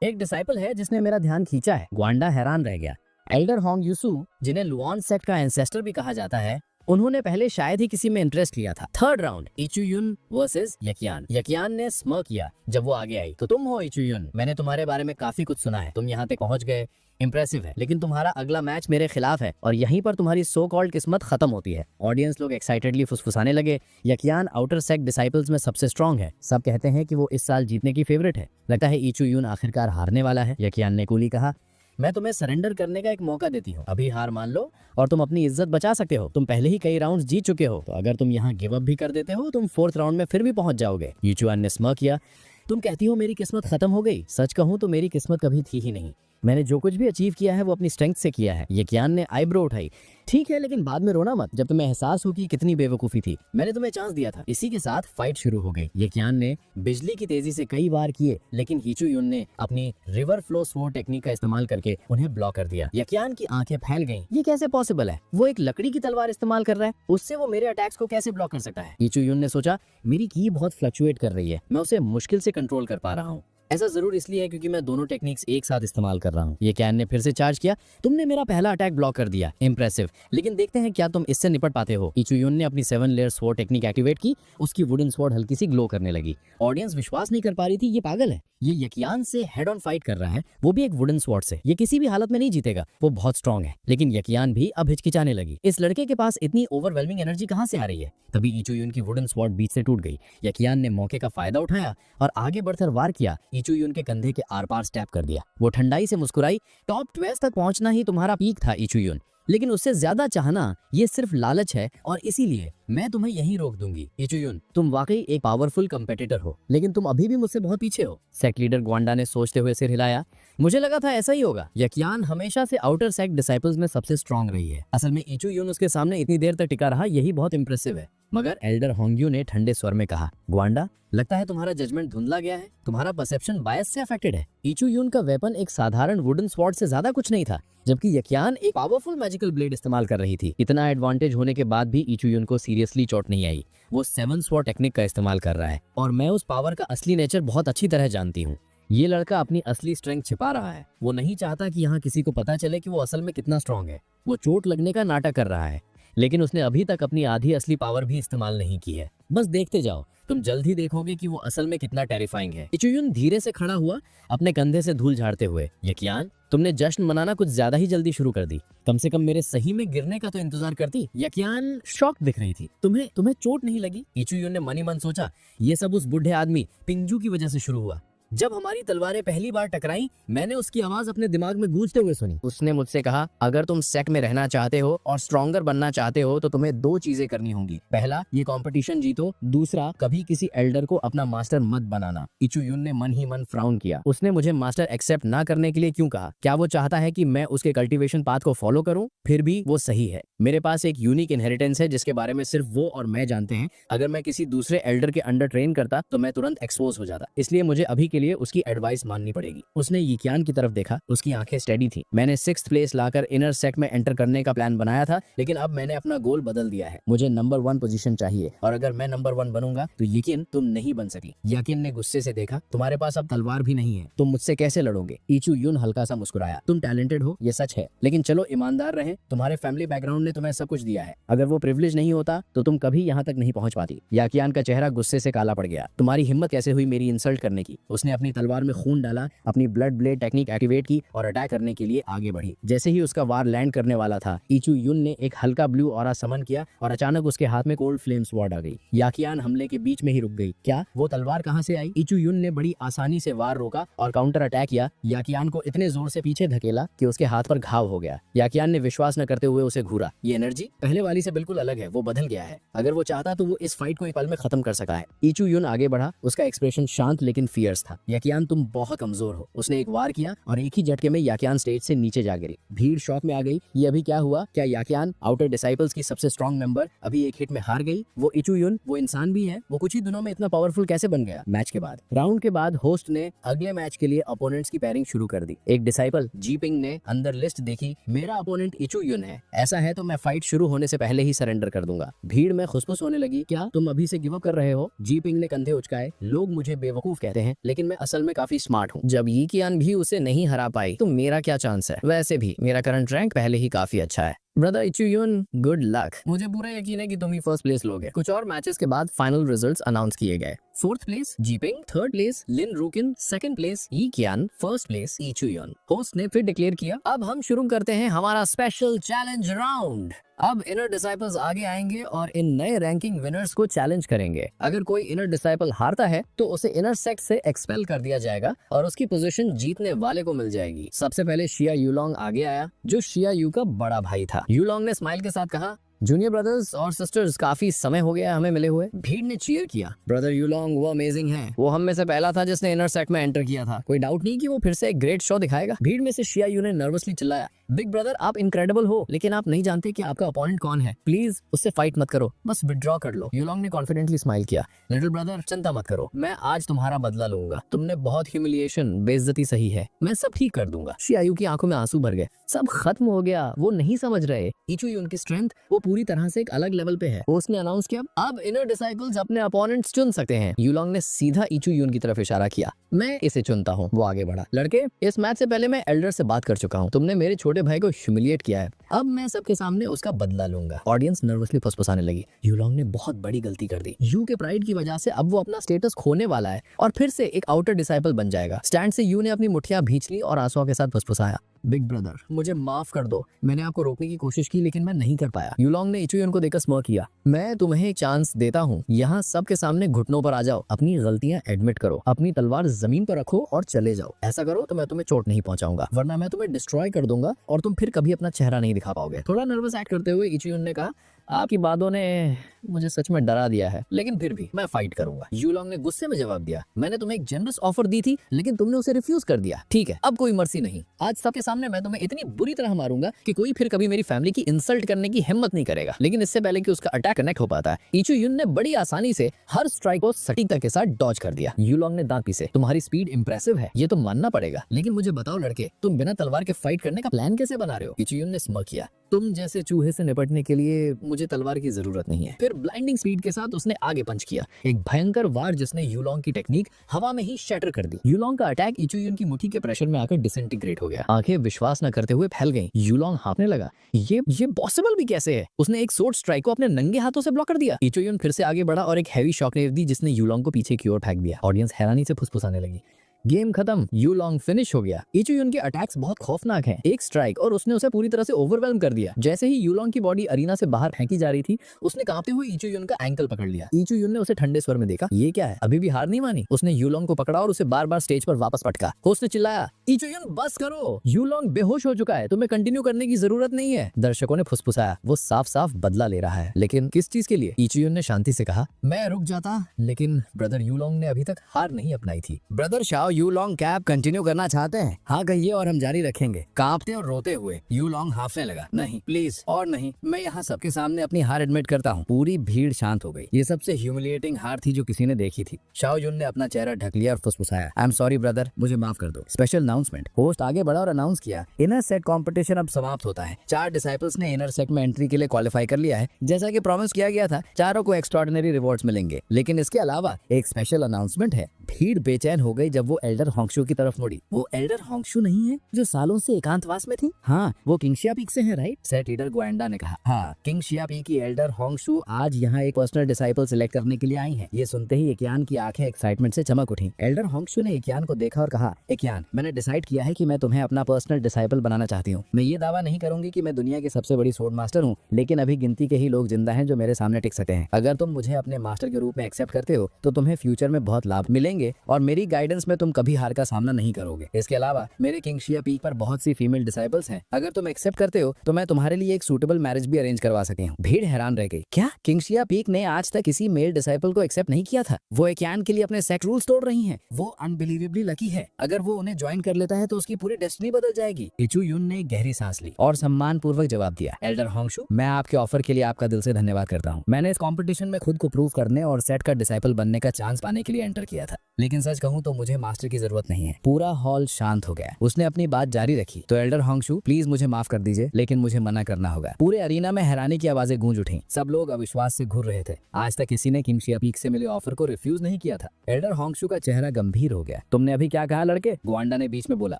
एक डिसाइपल है जिसने मेरा ध्यान खींचा है। ग्वांडा हैरान रह गया। एल्डर होंग यूसु, जिन्हें लुआन सेक्ट का एंसेस्टर भी कहा जाता है, उन्होंने पहले शायद ही किसी में इंटरेस्ट लिया था। थर्ड राउंड, इचू यून वर्सेस यकियान। यकियान ने स्मर्क किया जब वो आगे आई। तो तुम हो इचू यून, मैंने तुम्हारे बारे में काफी कुछ सुना है। तुम यहाँ तक पहुंच गए, इंप्रेसिव है, लेकिन तुम्हारा अगला मैच मेरे खिलाफ है और यहीं पर तुम्हारी सो कॉल्ड किस्मत खत्म होती है। ऑडियंस लोग एक्साइटेडली फुसफुसाने लगे। यकियान आउटर सेक्ट डिसाइपल्स में सबसे स्ट्रॉन्ग है। सब कहते हैं कि वो इस साल जीतने की फेवरेट है। लगता है इचू यून आखिरकार हारने वाला है। यकियान ने कूली कहा, मैं तुम्हें सरेंडर करने का एक मौका देती हूँ। अभी हार मान लो और तुम अपनी इज्जत बचा सकते हो। तुम पहले ही कई राउंड्स जीत चुके हो, तो अगर तुम यहाँ गिव अप भी कर देते हो तुम 4th राउंड में फिर भी पहुंच जाओगे। यूचुआन ने स्मर्क किया। तुम कहती हो मेरी किस्मत खत्म हो गई। सच कहूँ तो मेरी किस्मत कभी थी ही नहीं। मैंने जो कुछ भी अचीव किया है वो अपनी स्ट्रेंथ से किया है। यकियान ने आईब्रो उठाई। ठीक है, लेकिन बाद में रोना मत जब तुम्हें एहसास हो कि कितनी बेवकूफी थी। मैंने तुम्हें चांस दिया था। इसी के साथ फाइट शुरू हो गई। यकियान ने बिजली की तेजी से कई वार किए, लेकिन हीचू युन ने अपनी रिवर फ्लो स्वॉर्ड टेक्निक का इस्तेमाल करके उन्हें ब्लॉक कर दिया। यकियान की आंखें फैल गईं। ये कैसे पॉसिबल है? वो एक लकड़ी की तलवार इस्तेमाल कर रहा है, उससे वो मेरे अटैक्स को कैसे ब्लॉक कर सकता है? हीचू युन ने सोचा, मेरी की बहुत फ्लक्चुएट कर रही है, मैं उसे मुश्किल से कंट्रोल कर पा रहा हूँ। ऐसा जरूर इसलिए है क्योंकि मैं दोनों टेक्निक्स एक साथ इस्तेमाल कर रहा हूँ। ये कैन ने फिर से चार्ज किया। तुमने मेरा पहला अटैक ब्लॉक कर दिया, इम्प्रेसिव, लेकिन देखते हैं क्या तुम इससे निपट पाते हो। इचुयुन ने अपनी 7 लेयर स्वॉर्ड टेक्निक एक्टिवेट की। उसकी वुडन स्वॉर्ड हल्की सी ग्लो करने लगी। ऑडियंस विश्वास नहीं कर पा रही थी, ये पागल है, ये यकियान से हेड ऑन फाइट कर रहा है, वो भी एक वुडन स्वॉर्ड से। ये किसी भी हालत में नहीं जीतेगा, वो बहुत स्ट्रांग है। लेकिन यकियान भी अब हिचकिचाने लगी। इस लड़के के पास इतनी ओवरवेलमिंग एनर्जी कहाँ से आ रही है? तभी इचुयुन की वुडन स्वॉर्ड बीच से टूट गई। यकियान ने मौके का फायदा उठाया और आगे बढ़कर वार किया। इचुयुन के कंधे के आर पार स्टैप कर दिया। वो ठंडाई से मुस्कुराई। टॉप 12 तक पहुंचना ही तुम्हारा पीक था इचुयुन, लेकिन उससे ज्यादा चाहना ये सिर्फ लालच है और इसीलिए मैं तुम्हें यहीं रोक दूंगी। इचुयुन, तुम वाकई एक पावरफुल कंपेटिटर हो, लेकिन तुम अभी भी मुझसे बहुत पीछे हो। सेक्ट लीडर ग्वांडा ने सोचते हुए सिर हिलाया। मुझे लगा था ऐसा ही होगा। यकियान हमेशा से आउटर सेक्ट डिसाइपल्स में सबसे स्ट्रांग रही है। असल में इचुयुन उसके सामने इतनी देर तक टिका रहा, यही बहुत इंप्रेसिव है। मगर एल्डर होंग्यू ने ठंडे स्वर में कहा, ग्वांडा, लगता है तुम्हारा जजमेंट धुंधला गया है, तुम्हारा परसेप्शन बायस से अफेक्टेड है। इचुयुन का वेपन एक साधारण वुडन स्वॉर्ड से ज्यादा कुछ नहीं था, जबकि यकियान एक पावरफुल मैजिकल ब्लेड इस्तेमाल कर रही थी। इतना एडवांटेज होने के बाद भी इचुयुन को सीरियसली चोट नहीं आई। वो 7 स्वॉर्ड टेक्निक का इस्तेमाल कर रहा है और मैं उस पावर का असली नेचर बहुत अच्छी तरह जानती हूँ। ये लड़का अपनी असली स्ट्रेंथ छिपा रहा है। वो नहीं चाहता कि यहाँ किसी को पता चले कि वो असल में कितना स्ट्रांग है। वो चोट लगने का नाटक कर रहा है, लेकिन उसने अभी तक अपनी आधी असली पावर भी इस्तेमाल नहीं की है। बस देखते जाओ, तुम जल्द ही देखोगे कि वो असल में कितना टेरिफाइंग है। इचुयुन धीरे से खड़ा हुआ, अपने कंधे से धूल झाड़ते हुए। यकियान, तुमने जश्न मनाना कुछ ज्यादा ही जल्दी शुरू कर दी। कम से कम मेरे सही में गिरने का तो इंतजार करती। यकियान शॉक दिख रही थी। तुम्हें चोट नहीं लगी? इचुयुन ने मन ही मन सोचा, ये सब उस बुढ़े आदमी पिंगजू की वजह से शुरू हुआ। जब हमारी तलवारें पहली बार टकराई, मैंने उसकी आवाज अपने दिमाग में गूंजते हुए सुनी। उसने मुझसे कहा, अगर तुम सेक्ट में रहना चाहते हो और स्ट्रॉन्गर बनना चाहते हो तो तुम्हें 2 चीजें करनी होंगी। पहला, ये कंपटीशन जीतो। दूसरा, कभी किसी एल्डर को अपना मास्टर मत बनाना। इचुयुन ने मन ही मन फ्राउन किया। उसने मुझे मास्टर एक्सेप्ट ना करने के लिए क्यों कहा? क्या वो चाहता है कि मैं उसके कल्टीवेशन पाथ को फॉलो करूं? फिर भी वो सही है। मेरे पास एक यूनिक इनहेरिटेंस है जिसके बारे में सिर्फ वो और मैं जानते हैं। अगर मैं किसी दूसरे एल्डर के अंडर ट्रेन करता तो मैं तुरंत एक्सपोज हो जाता। इसलिए मुझे अभी के लिए उसकी एडवाइस माननी पड़ेगी। उसने यकियान की तरफ देखा। उसकी आंखें स्टेडी थी। मैंने 6th प्लेस लाकर इनर सेक्ट में एंटर करने का प्लान बनाया था, लेकिन अब मैंने अपना गोल बदल दिया है। मुझे नंबर 1 पोजीशन चाहिए और अगर मैं नंबर 1 बनूंगा तो यकीन तुम नहीं बन सकी। यकिन ने गुस्से से देखा, तुम्हारे पास अब तलवार भी नहीं है, तुम मुझसे कैसे लड़ोगे? इचुयुन हल्का सा मुस्कुराया। तुम टैलेंटेड हो, ये सच है, लेकिन चलो ईमानदार रहें, तुम्हारे फैमिली बैकग्राउंड ने तुम्हें सब कुछ दिया है। अगर वो प्रिविलेज नहीं होता तो तुम कभी यहाँ तक नहीं पहुंच पाती। याकियान का चेहरा गुस्से से काला पड़ गया। तुम्हारी हिम्मत कैसे हुई मेरी इंसल्ट करने की? उसने अपनी तलवार में खून डाला, अपनी ब्लड ब्लेड टेक्निक एक्टिवेट की और अटैक करने के लिए आगे बढ़ी। जैसे ही उसका वार लैंड करने वाला था, इचुयुन ने एक हल्का ब्लू ऑरा समन किया और अचानक उसके हाथ में कोल्ड फ्लेम स्वॉर्ड आ गई। याकियान हमले के बीच में ही रुक गई। क्या वो तलवार कहाँ से आई? इचुयुन ने बड़ी आसानी से वार रोका और काउंटर अटैक किया। याकियान को इतने जोर से पीछे धकेला कि उसके हाथ पर घाव हो गया। याकियान ने विश्वास न करते हुए उसे घूरा। ये एनर्जी पहले वाली से बिल्कुल अलग है, वो बदल गया है। अगर वो चाहता तो वो इस फाइट को एक पल में खत्म कर सका है। इचुयुन आगे बढ़ा। उसका एक्सप्रेशन शांत लेकिन फियर्स था। याकियान, तुम बहुत कमजोर हो। उसने एक वार किया और एक ही झटके में याकियान स्टेज से नीचे जा गिरी। भीड़ शॉक में आ गई। ये अभी क्या हुआ? क्या याकियान, आउटर डिसाइपल्स की सबसे स्ट्रॉन्ग मेंबर, अभी एक हिट में हार गई? वो इचुयुन, वो इंसान भी है, वो कुछ ही दिनों में इतना पावरफुल कैसे बन गया? मैच के बाद, राउंड के बाद होस्ट ने अगले मैच के लिए अपोनेंट्स की पैरिंग शुरू कर दी। एक डिसाइपल जीपिंग ने अंदर लिस्ट देखी। मेरा अपोनेंट इचुयुन है, ऐसा है तो मैं फाइट शुरू होने से पहले ही सरेंडर कर दूंगा। भीड़ में खुसफुस होने लगी। क्या तुम अभी से गिव अप कर रहे हो? जीपिंग ने कंधे उचकाए। लोग मुझे बेवकूफ कहते हैं, लेकिन मैं असल में काफी स्मार्ट हूँ। जब यकियान भी उसे नहीं हरा पाई तो मेरा क्या चांस है? वैसे भी मेरा करंट रैंक पहले ही काफी अच्छा है। Brother Yichuyun, good luck. मुझे पूरा यकीन है कि तुम ही फर्स्ट प्लेस लोगे। कुछ और मैचेस के बाद फाइनल रिजल्ट्स अनाउंस किए गए। 4th place Jiping, 3rd place Lin Rukin, 2nd place Yakian, 1st place Yichuyun. Host ने फिर डिक्लेयर किया, अब हम शुरू करते हैं हमारा स्पेशल चैलेंज राउंड। अब इनर डिसाइपल्स आगे आएंगे और इन नए रैंकिंग विनर्स को चैलेंज करेंगे। अगर कोई इनर डिसाइपल हारता है तो उसे इनर सेक्ट से एक्सपेल कर दिया जाएगा और उसकी पोजीशन जीतने वाले को मिल जाएगी। सबसे पहले शिया यूलोंग आगे आया, जो शिया यू का बड़ा भाई था। यूलोंग ने स्माइल के साथ कहा, जूनियर ब्रदर्स और सिस्टर्स, काफी समय हो गया हमें मिले हुए। भीड़ ने चीयर किया। ब्रदर यूलोंग वो अमेजिंग है, वो हम में से पहला था जिसने इनर सेक्ट में एंटर किया था। कोई डाउट नहीं कि वो फिर से एक ग्रेट शो दिखाएगा। भीड़ में से शिया यू ने नर्वसली चिल्लाया, बिग ब्रदर आप इनक्रेडिबल हो, लेकिन आप नहीं जानते कि आपका अपोनेंट कौन है। प्लीज उससे फाइट मत करो, बस विड्रॉ कर लो। यूलोंग ने कॉन्फिडेंटली स्माइल किया। लिटिल ब्रदर चिंता मत करो, मैं आज तुम्हारा बदला लूंगा। तुमने बहुत ह्यूमिलिएशन, बेइज्जती सही है, मैं सब ठीक कर दूंगा। शिया यू की आंखों में आंसू भर गए। सब खत्म हो गया, वो नहीं समझ रहे। इचू यून की स्ट्रेंथ वो पूरी तरह से एक अलग लेवल पे है। उसने अनाउंस किया, अब इनर डिसाइपल्स अपने अपोनेंट्स चुन सकते हैं। यूलोंग ने सीधा इचू यून की तरफ इशारा किया। मैं इसे चुनता हूँ। वो आगे बढ़ा। लड़के, इस मैच से पहले मैं एल्डर से बात कर चुका हूँ। तुमने मेरे छोटे भाई को ह्यूमिलिएट किया है, अब मैं सबके सामने उसका बदला लूंगा। ऑडियंस नर्वसली फुसफुसाने लगी। यूलोंग ने बहुत बड़ी गलती कर दी। यू के प्राइड की वजह से अब वो अपना स्टेटस खोने वाला है और फिर से एक आउटर डिसाइपल बन जाएगा। स्टैंड से यू ने अपनी मुठ्ठियां भींच ली और आंसुओं के साथ फुसफुसाया, बिग ब्रदर मुझे माफ कर दो, मैंने आपको रोकने की कोशिश की लेकिन मैं नहीं कर पाया। यूलोंग ने इचुयन को देखकर स्मर किया। मैं तुम्हें एक चांस देता हूँ, यहाँ सबके सामने घुटनों पर आ जाओ, अपनी गलतियां एडमिट करो, अपनी तलवार जमीन पर रखो और चले जाओ। ऐसा करो तो मैं तुम्हें चोट नहीं पहुंचाऊंगा, वरना मैं तुम्हें डिस्ट्रॉय कर दूंगा और तुम फिर कभी अपना चेहरा नहीं दिखा पाओगे। थोड़ा नर्वस एक्ट करते हुए इचुयन ने कहा, आपकी बातों ने मुझे सच में डरा दिया है, लेकिन फिर भी मैं फाइट करूंगा। यूलोंग ने गुस्से में जवाब दिया, मैंने तुम्हें एक जनरस ऑफर दी थी लेकिन तुमने उसे रिफ्यूज कर दिया। ठीक है, अब कोई मर्सी नहीं। आज सबके सामने मैं तुम्हें इतनी बुरी तरह मारूंगा कि कोई फिर कभी मेरी फैमिली की इंसल्ट करने की हिम्मत नहीं करेगा। लेकिन इससे पहले कि उसका अटैक कनेक्ट हो पाता है, इचू युन ने बड़ी आसानी से हर स्ट्राइक को सटीकता के साथ डॉज कर दिया। यूलोंग ने दांत पीसे, तुम्हारी स्पीड इंप्रेसिव है, ये तो मानना पड़ेगा, लेकिन मुझे बताओ लड़के, तुम बिना तलवार के फाइट करने का प्लान कैसे बना रहे हो? इचू युन ने स्मर किया, तुम जैसे चूहे से निपटने के लिए मुझे तलवार की जरूरत नहीं है। फिर ब्लाइंडिंग स्पीड के साथ उसने आगे पंच किया, एक भयंकर वार जिसने यूलोंग की टेक्निक हवा में ही शैटर कर दी। यूलोंग का अटैक इचुयुन की मुट्ठी के प्रेशर में आकर डिसइंटीग्रेट हो गया। आंखें विश्वास न करते हुए फैल गईं। यूलोंग हाँफने लगा, ये पॉसिबल भी कैसे है? उसने एक सोर्ड स्ट्राइक को अपने नंगे हाथों से ब्लॉक कर दिया। इचुयुन फिर से आगे बढ़ा और एक हैवी शॉकवेव दी जिसने यूलोंग को पीछे की ओर फेंक दिया। ऑडियंस हैरानी से फुसफुसाने लगी। गेम खत्म, यूलोंग फिनिश हो गया। इचुयुन के अटैक्स बहुत खौफनाक हैं। एक स्ट्राइक और उसने उसे पूरी तरह से ओवरवेल्म कर दिया। जैसे ही यूलोंग की बॉडी अरीना से बाहर फेंकी जा रही थी, उसने कांपते हुए इचुयुन का एंकल पकड़ लिया। इचुयुन ने उसे ठंडे स्वर में देखा, ये क्या है? अभी भी हार नहीं मानी। उसने यूलोंग को पकड़ा और उसे बार बार स्टेज पर वापस पटका। होस्ट ने चिल्लाया, इचुयुन बस करो, यूलोंग बेहोश हो चुका है, तुम्हें कंटिन्यू करने की जरूरत नहीं है। दर्शकों ने फुसफुसाया, वो साफ साफ बदला ले रहा है, लेकिन किस चीज के लिए? इचुयुन ने शांति से कहा, मैं रुक जाता, लेकिन ब्रदर यूलोंग ने अभी तक हार नहीं अपनाई थी। ब्रदर शाओ यूलोंग कैप कंटिन्यू करना चाहते हैं? हाँ कहिए और हम जारी रखेंगे। कांपते और रोते हुए यूलोंग हाफने लगा, नहीं प्लीज और नहीं, मैं यहाँ सबके सामने अपनी हार एडमिट करता हूँ। पूरी भीड़ शांत हो गई। ये सबसे ह्यूमिलिएटिंग हार थी जो किसी ने देखी थी। शाओ युन ने अपना चेहरा ढक लिया और फुसफुसाया, आई एम सॉरी ब्रदर, मुझे माफ कर दो। Special announcement. होस्ट आगे बढ़ा और अनाउंस किया, इनर सेट कॉम्पिटिशन अब समाप्त होता है। 4 डिसाइपल्स ने इनर सेट में एंट्री के लिए क्वालिफाई कर लिया है। जैसा कि प्रॉमिस किया गया था, चारों को एक्स्ट्राऑर्डिनरी रिवॉर्ड्स मिलेंगे, लेकिन इसके अलावा एक स्पेशल अनाउंसमेंट है। भीड़ बेचैन हो गई जब वो एल्डर होंगशू की तरफ मुड़ी। वो एल्डर होंगशू नहीं है जो सालों से एकांतवास में थी? हाँ, वो किंगशिया पीक से है, राइट? सेट लीडर ग्वांडा ने कहा, हाँ, किंगशिया पीक की एल्डर होंगशू आज यहाँ एक पर्सनल डिसाइपल सिलेक्ट करने के लिए आई हैं। ये सुनते ही एक्यान की आंखें एक्साइटमेंट से चमक उठी। एल्डर होंगशू ने एक्यान को देखा और कहा, एक्यान, मैंने डिसाइड किया है कि मैं तुम्हें अपना पर्सनल डिसाइपल बनाना चाहती हूँ। मैं ये दावा नहीं करूंगी कि मैं दुनिया की सबसे बड़ी स्वॉर्ड मास्टर हूँ, लेकिन अभी गिनती के ही लोग जिंदा हैं जो मेरे सामने टिक सकते हैं। अगर तुम मुझे अपने मास्टर के रूप में एक्सेप्ट करते हो तो तुम्हें फ्यूचर में बहुत लाभ मिलेंगे और मेरी गाइडेंस में तुम कभी हार का सामना नहीं करोगे। इसके अलावा मेरे किंगशिया पीक पर बहुत सी फीमेल डिसाइपल्स हैं। अगर तुम एक्सेप्ट करते हो तो मैं तुम्हारे लिए एक सूटेबल मैरिज भी अरेंज करवा सकती हूँ। भीड़ हैरान रह गई, क्या किंगशिया पीक ने आज तक किसी मेल डिसाइपल को एक्सेप्ट नहीं किया था? वो एक्यान के लिए अपने सेट रूल्स तोड़ रही हैं। वो अनबिलीवेबली लकी है। अगर वो उन्हें ज्वाइन कर लेता है तो उसकी पूरी डेस्टिनी बदल जाएगी। इचू युन ने गहरी सांस ली और सम्मान पूर्वक जवाब दिया, एल्डर होंगशू, मैं आपके ऑफर के लिए आपका दिल से धन्यवाद करता हूँ। मैंने इस कॉम्पिटिशन में खुद को प्रूव करने और सेट का डिसाइपल बनने का चांस पाने के लिए एंटर किया था, लेकिन सच कहूँ तो मुझे मास्टर की जरूरत नहीं है। पूरा हॉल शांत हो गया। उसने अपनी बात जारी रखी, तो एल्डर होंगशू, प्लीज मुझे माफ कर दीजिए, लेकिन मुझे मना करना होगा। पूरे अरीना में हैरानी की आवाजें गूंज उठी। सब लोग अविश्वास से घूर रहे थे। आज तक किसी ने किंगशिया पीक से मिले ऑफर को रिफ्यूज नहीं किया था। एल्डर होंगशू का चेहरा गंभीर हो गया। तुमने अभी क्या कहा लड़के? ग्वांडा ने बीच में बोला।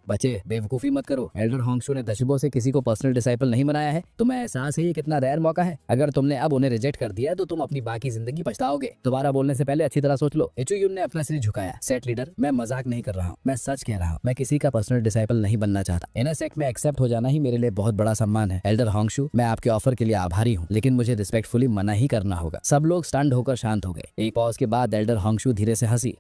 बच्चे, बेवकूफी मत करो। एल्डर होंगशू ने दशबों से किसी को पर्सनल डिसाइपल नहीं बनाया है। तुम्हें एहसास है ये कितना रेयर मौका है? अगर तुमने अब उन्हें रिजेक्ट कर दिया तो तुम अपनी बाकी जिंदगी पछताओगे। दोबारा बोलने से पहले अच्छी तरह सोच लो। इचुयुन ने अपना सिर झुकाया। सेट लीडर, मैं मजाक नहीं कर रहा हूँ, मैं सच कह रहा हूँ। मैं किसी का पर्सनल डिसाइपल नहीं बनना चाहता। इनर सेक्ट में एक्सेप्ट हो जाना ही मेरे लिए बहुत बड़ा सम्मान है। एल्डर होंगशू, मैं आपके ऑफर के लिए आभारी हूँ, लेकिन मुझे रिस्पेक्टफुली मना ही करना होगा। सब लोग स्टंड होकर शांत हो गए। एक पॉज के बाद एल्डर होंगशू धीरे से हंसी।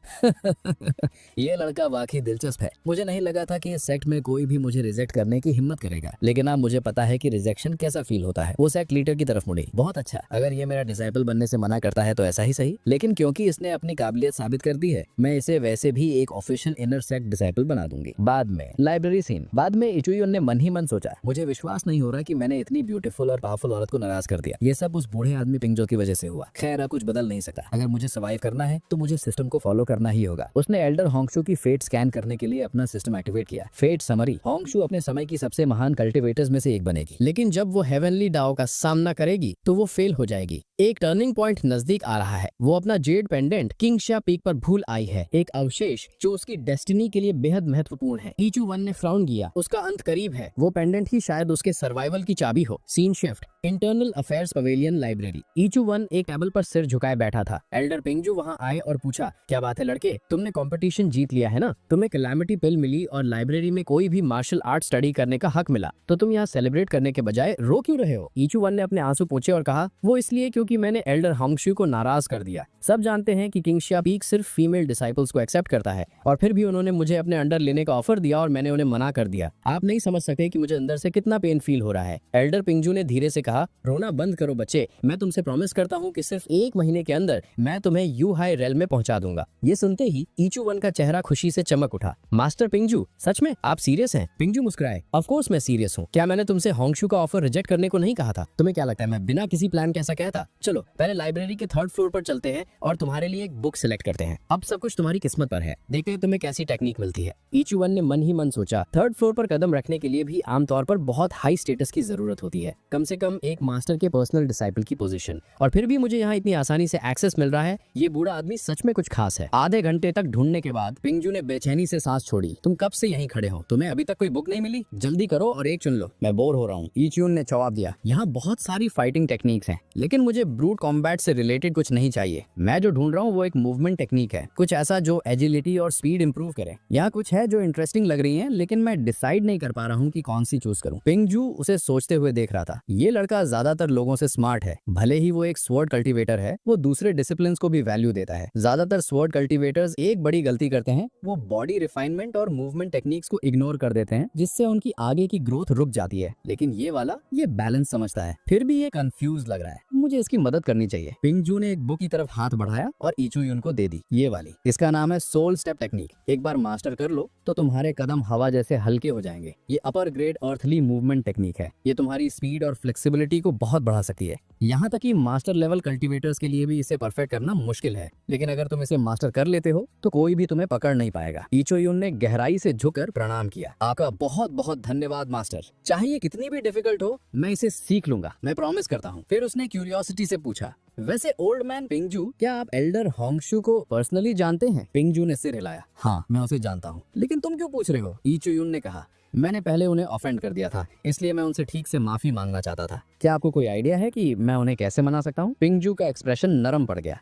ये लड़का वाकई दिलचस्प है। मुझे नहीं लगा था कि इस सेक्ट में कोई भी मुझे रिजेक्ट करने की हिम्मत करेगा, लेकिन अब मुझे पता है कि रिजेक्शन कैसा फील होता है। वो सेक्ट लीडर की तरफ मुड़ी। बहुत अच्छा, अगर ये मेरा डिसाइपल बनने से मना करता है तो ऐसा ही सही, लेकिन क्योंकि इसने अपनी काबिलियत साबित कर दी है, मैं इसे वैसे भी एक ऑफिशियल इनर सेक्ट डिसाइपल बना दूंगी। बाद में लाइब्रेरी सीन। बाद में इचुयुन ने मन ही मन सोचा, मुझे विश्वास नहीं हो रहा कि मैंने इतनी ब्यूटीफुल और पावरफुल औरत को नाराज कर दिया। ये सब उस बूढ़े आदमी पिंगजो की वजह से हुआ। खैर, अब कुछ बदल नहीं सकता। अगर मुझे सर्वाइव करना है तो मुझे सिस्टम को फॉलो करना ही होगा। उसने एल्डर होंगशू की फेट स्कैन करने के लिए अपना सिस्टम एक्टिवेट किया। फेट समरी, होंगशू अपने समय की सबसे महान कल्टिवेटर्स में से एक बनेगी, लेकिन जब वो हेवनली डाओ का सामना करेगी तो वो फेल हो जाएगी। एक टर्निंग पॉइंट नजदीक आ रहा है। वो अपना जेड पेंडेंट किंगशा पीक पर भूल आई है, एक अवशेष जो उसकी डेस्टिनी के लिए बेहद महत्वपूर्ण है। ईचू वन ने फ्राउन किया। उसका अंत करीब है। वो पेंडेंट ही शायद उसके सर्वाइवल की चाबी हो। Scene shift, internal affairs pavilion library. Yichu Wan एक टेबल पर सिर झुकाए बैठा था। एल्डर पिंगजू वहां आए और पूछा, क्या बात है लड़के, तुमने कंपटीशन जीत लिया है ना? तुम्हें कैलामिटी पिल मिली और लाइब्रेरी में कोई भी मार्शल आर्ट स्टडी करने का हक मिला, तो तुम यहाँ सेलिब्रेट करने के बजाय रो क्यों रहे हो? ईचू वन ने अपने आंसू पोंछे और कहा, वो इसलिए क्योंकि मैंने एल्डर होंगशू को नाराज कर दिया। सब जानते हैं कि किंगशिया पीक सिर्फ फीमेल डिसाइपल्स को एक्सेप्ट करता है, और फिर भी उन्होंने मुझे अपने अंडर लेने का ऑफर दिया और मैंने उन्हें मना कर दिया। आप नहीं समझ सकते कि मुझे अंदर से कितना पेन फील हो रहा है। एल्डर पिंगजू ने धीरे से कहा, रोना बंद करो बच्चे, मैं तुमसे प्रॉमिस करता हूँ कि सिर्फ 1 महीने के अंदर मैं तुम्हें यू हाई रेल में पहुंचा दूंगा। ये सुनते ही ईचू वन का चेहरा खुशी से चमक उठा। मास्टर पिंगजू, सच में आप सीरियस हैं? पिंगजू मुस्कुराए। ऑफ कोर्स मैं सीरियस हूँ। क्या मैंने तुमसे होंगशू का ऑफर रिजेक्ट करने को नहीं कहा था? तुम्हें क्या लगता है मैं बिना किसी प्लान के ऐसा कहता? चलो पहले लाइब्रेरी के 3rd फ्लोर पर चलते हैं और तुम्हारे लिए एक बुक सिलेक्ट करते हैं। अब सब कुछ तुम्हारी किस्मत पर है, देखते हैं तुम्हें कैसी टेक्निक मिलती है। ईचू वन ने मन ही मन सोचा, 3rd फ्लोर पर कदम रखने के लिए भी आमतौर पर बहुत हाई स्टेटस की जरूरत होती है, कम से कम एक मास्टर के पर्सनल डिसाइपल की पोजीशन। और फिर भी मुझे यहाँ इतनी आसानी से एक्सेस मिल रहा है। ये बूढ़ा आदमी सच में कुछ खास है। आधे घंटे तक ढूंढने के बाद पिंगजू ने बेचैनी से सांस छोड़ी। तुम कब से यहीं खड़े हो? तुम्हें अभी तक कोई बुक नहीं मिली? जल्दी करो और एक चुन लो। मैं बोर हो रहा हूँ, ईचुन ने जवाब दिया। यहाँ बहुत सारी फाइटिंग टेक्निक्स हैं, लेकिन मुझे ब्रूट कॉम्बैट से रिलेटेड कुछ नहीं चाहिए। मैं जो ढूंढ रहा हूँ वो एक मूवमेंट टेक्निक है, कुछ ऐसा जो एजिलिटी और स्पीड इंप्रूव करे। यहाँ कुछ है जो इंटरेस्टिंग लग रही है, लेकिन मैं डिसाइड नहीं कर पा रहा हूँ कि कौन सी चूज करूँ। पिंगजू उसे सोचते हुए देख रहा था। ये लड़का ज्यादातर लोगों से स्मार्ट है। भले ही वो एक स्वॉर्ड कल्टीवेटर है, वो दूसरे डिसिप्लिन को भी वैल्यू देता है। ज्यादातर स्वॉर्ड कल्टीवेटर्स एक बड़ी गलती करते हैं, वो बॉडी रिफाइनमेंट और मूवमेंट टेक्निक्स को इग्नोर कर देते हैं, जिससे उनकी आगे की ग्रोथ रुक जाती है। लेकिन ये वाला ये बैलेंस समझता है, फिर भी ये कंफ्यूज लग रहा है। मुझे इसकी मदद करनी चाहिए। पिंगजू ने एक बुक की तरफ हाथ बढ़ाया और इचुयुन को दे दी। ये वाली, इसका नाम है सोल स्टेप टेक्निक। एक बार मास्टर कर लो तो तुम्हारे कदम हवा जैसे हल्के हो जाएंगे। ये अपर ग्रेड अर्थली मूवमेंट टेक्निक है। ये तुम्हारी स्पीड और फ्लेक्सिबिलिटी को बहुत बढ़ा सकती है। यहाँ तक कि मास्टर लेवल कल्टीवेटर्स के लिए भी इसे परफेक्ट करना मुश्किल है, लेकिन अगर तुम इसे मास्टर कर लेते हो तो कोई भी तुम्हें पकड़ नहीं पाएगा। इचुयुन ने गहराई से झुककर प्रणाम किया। आपका बहुत बहुत धन्यवाद मास्टर। चाहे ये कितनी भी डिफिकल्ट हो, मैं इसे सीख लूंगा, मैं प्रॉमिस करता हूँ। फिर उसने क्यूरियोसिटी से पूछा, वैसे ओल्ड मैन पिंगजू, क्या आप एल्डर होंगशू को पर्सनली जानते हैं? पिंगजू ने सिर हिलाया। हाँ, मैं उसे जानता हूँ। लेकिन तुम क्यों पूछ रहे हो? इचुयुन ने कहा, मैंने पहले उन्हें ऑफेंड कर दिया था, इसलिए मैं उनसे ठीक से माफी मांगना चाहता था। क्या आपको कोई आइडिया है कि मैं उन्हें कैसे मना सकता हूँ? पिंगजू का एक्सप्रेशन नरम पड़ गया।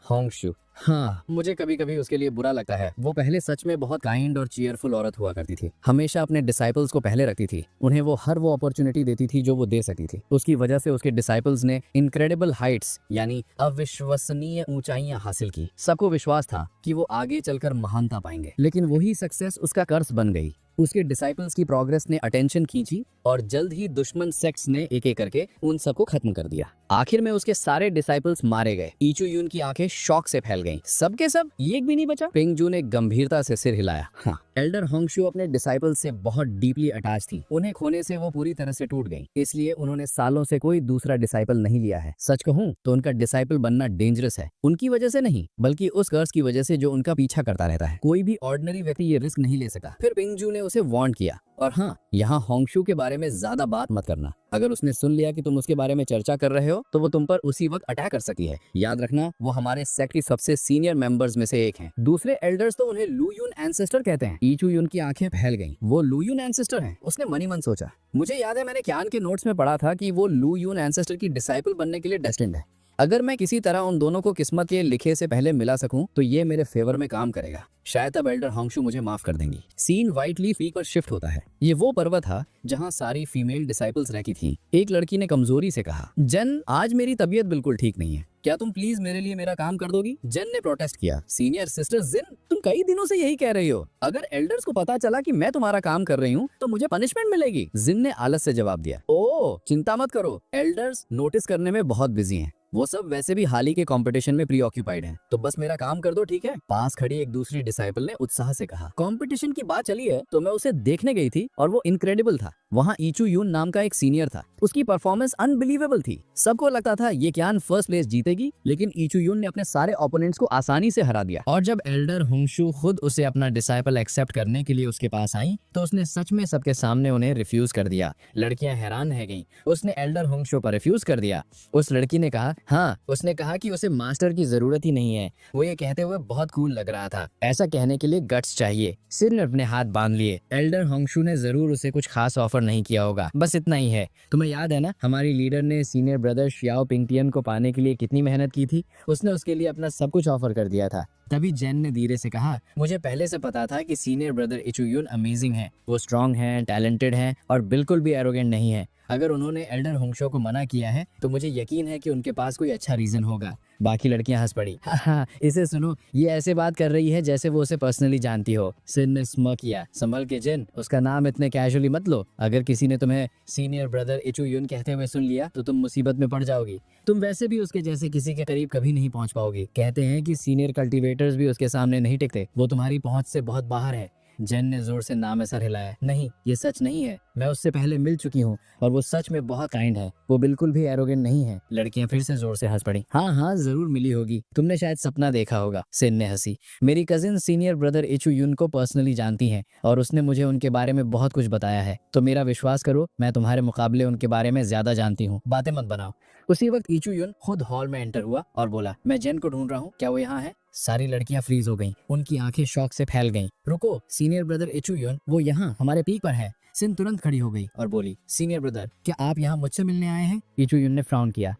होंगशू, हाँ, मुझे कभी कभी उसके लिए बुरा लगता है। वो पहले सच में बहुत काइंड और चीयरफुल औरत हुआ करती थी। हमेशा अपने डिसाइपल्स को पहले रखती थी। उन्हें वो हर वो अपॉर्चुनिटी देती थी जो वो दे सकती थी। उसकी वजह से उसके डिसाइपल्स ने इनक्रेडिबल हाइट्स यानी अविश्वसनीय ऊंचाइयां हासिल की। सबको विश्वास था कि वो आगे चलकर महानता पाएंगे, लेकिन वही सक्सेस उसका कर्ज बन गई। उसके डिसाइपल्स की प्रोग्रेस ने अटेंशन खींची और जल्द ही दुश्मन सेक्ट्स ने एक एक करके उन सबको खत्म कर दिया। आखिर में उसके सारे डिसाइपल्स मारे गए। इचुयुन की आंखें शॉक से फैल गईं। सबके सब, एक भी नहीं बचा। पिंगजू ने गंभीरता से सिर हिलाया। हाँ, एल्डर होंगशू अपने डिसाइपल्स से बहुत डीपली अटैच थी। उन्हें खोने से वो पूरी तरह से टूट गई, इसलिए उन्होंने सालों से कोई दूसरा डिसाइपल नहीं लिया है। सच कहूँ तो उनका डिसाइपल बनना डेंजरस है, उनकी वजह से नहीं, बल्कि उस कर्ज की वजह से जो उनका पीछा करता रहता है। कोई भी ऑर्डिनरी व्यक्ति ये रिस्क नहीं ले सकता। फिर पिंगजू ने उसे वार्न किया, और हाँ, यहाँ होंगशू के बारे में ज्यादा बात मत करना। अगर उसने सुन लिया कि तुम उसके बारे में चर्चा कर रहे हो तो वो तुम पर उसी वक्त अटैक कर सकती है। याद रखना, वो हमारे सेक्ट की सबसे सीनियर मेंबर्स में से एक हैं। दूसरे एल्डर्स तो उन्हें लू यून एंसेस्टर कहते हैं। इचुयुन की आंखें फैल गईं। वो लू यून एंसेस्टर हैं? उसने मन ही मन सोचा। मुझे याद है मैंने क्यान के नोट्स में पढ़ा था कि वो लू यून एंसेस्टर की डिसाइपल बनने के लिए डेस्टिन्ड है। अगर मैं किसी तरह उन दोनों को किस्मत के लिखे से पहले मिला सकूं तो ये मेरे फेवर में काम करेगा। शायद अब एल्डर होंगशू मुझे माफ कर देंगी। सीन व्हाइट लीफ पीक पर शिफ्ट होता है। ये वो पर्वत था जहाँ सारी फीमेल डिसाइपल्स रहती थी। एक लड़की ने कमजोरी से कहा, जन, आज मेरी तबीयत बिल्कुल ठीक नहीं है, क्या तुम प्लीज मेरे लिए मेरा काम कर दोगी? जेन ने प्रोटेस्ट किया। सीनियर सिस्टर जिन, तुम कई दिनों से यही कह रही हो। अगर एल्डर्स को पता चला कि मैं तुम्हारा काम कर रही हूँ तो मुझे पनिशमेंट मिलेगी। जिन ने आलस से जवाब दिया। ओह, चिंता मत करो, एल्डर्स नोटिस करने में बहुत बिजी हैं। वो सब वैसे भी हाल ही के कंपटीशन में प्री ऑक्यूपाइड हैं, तो बस मेरा काम कर दो, ठीक है? पास खड़ी एक दूसरी डिसाइपल ने उत्साह से कहा। कंपटीशन की बात चली है तो मैं उसे देखने गई थी और वो इनक्रेडिबल था। वहाँ ईचू यून नाम का एक सीनियर था। उसकी परफॉर्मेंस अनबिलीवेबल थी। सबको लगता था ये क्यान फर्स्ट प्लेस जीतेगी, लेकिन ईचू यून ने अपने सारे ओपोनेंट्स को आसानी से हरा दिया। और जब एल्डर होंगशू खुद उसे अपना डिसाइपल एक्सेप्ट करने के लिए उसके पास आई तो उसने सच में सबके सामने उन्हें रिफ्यूज कर दिया। लड़कियां हैरान रह गईं। उसने एल्डर होंगशू पर रिफ्यूज कर दिया। उस लड़की ने कहा, हाँ, उसने कहा कि उसे मास्टर की जरूरत ही नहीं है। वो ये कहते हुए बहुत कूल लग रहा था। ऐसा कहने के लिए गट्स चाहिए। सिर ने अपने हाथ बांध लिए। एल्डर होंगशू ने जरूर उसे कुछ खास ऑफर नहीं किया होगा, बस इतना ही है। तुम्हें याद है ना, हमारी लीडर ने सीनियर ब्रदर शियाओ पिंगटियन को पाने के लिए कितनी मेहनत की थी। उसने उसके लिए अपना सब कुछ ऑफर कर दिया था। तभी जेन ने धीरे से कहा, मुझे पहले से पता था कि सीनियर ब्रदर इचू यून अमेजिंग है। वो स्ट्रांग हैं, टैलेंटेड हैं और बिल्कुल भी एरोगेंट नहीं है। अगर उन्होंने एल्डर होंगशो को मना किया है तो मुझे यकीन है कि उनके पास कोई अच्छा रीजन होगा। बाकी लड़कियां हंस पड़ी। हाँ, इसे सुनो, ये ऐसे बात कर रही है जैसे वो उसे पर्सनली जानती हो। सिन ने स्मर्क किया। संभल के जेन, उसका नाम इतने कैजुअली मत लो। अगर किसी ने तुम्हें सीनियर ब्रदर इचू यून कहते हुए सुन लिया तो तुम मुसीबत में पड़ जाओगी। तुम वैसे भी उसके जैसे किसी के करीब कभी नहीं पहुंच पाओगी। कहते हैं कि सीनियर कल्टीवेटर्स भी उसके सामने नहीं टिकते। वो तुम्हारी पहुंच से बहुत बाहर है। जेन ने जोर से नाम सर हिलाया। नहीं, ये सच नहीं है। मैं उससे पहले मिल चुकी हूँ और वो सच में बहुत काइंड है। वो बिल्कुल भी एरोगेंट नहीं है। लड़कियां फिर से जोर से हंस पड़ी। हाँ हाँ, जरूर मिली होगी। तुमने शायद सपना देखा होगा। सिन ने हंसी। मेरी कजिन सीनियर ब्रदर इचू यून को पर्सनली जानती हैं और उसने मुझे उनके बारे में बहुत कुछ बताया है। तो मेरा विश्वास करो, मैं तुम्हारे मुकाबले उनके बारे में ज्यादा जानती हूँ। बातें मत बनाओ। उसी वक्त इचू यून खुद हॉल में एंटर हुआ और बोला, मैं जेन को ढूंढ रहा हूँ, क्या वो यहाँ है? सारी लड़कियां फ्रीज हो गईं। उनकी आंखें शौक से फैल गईं। रुको, सीनियर ब्रदर इचू यून, वो यहाँ हमारे पीक पर है। सिन तुरंत खड़ी हो गई और बोली, सीनियर ब्रदर, क्या आप यहाँ मुझसे मिलने आए हैं? इचू यून ने फ्राउन किया।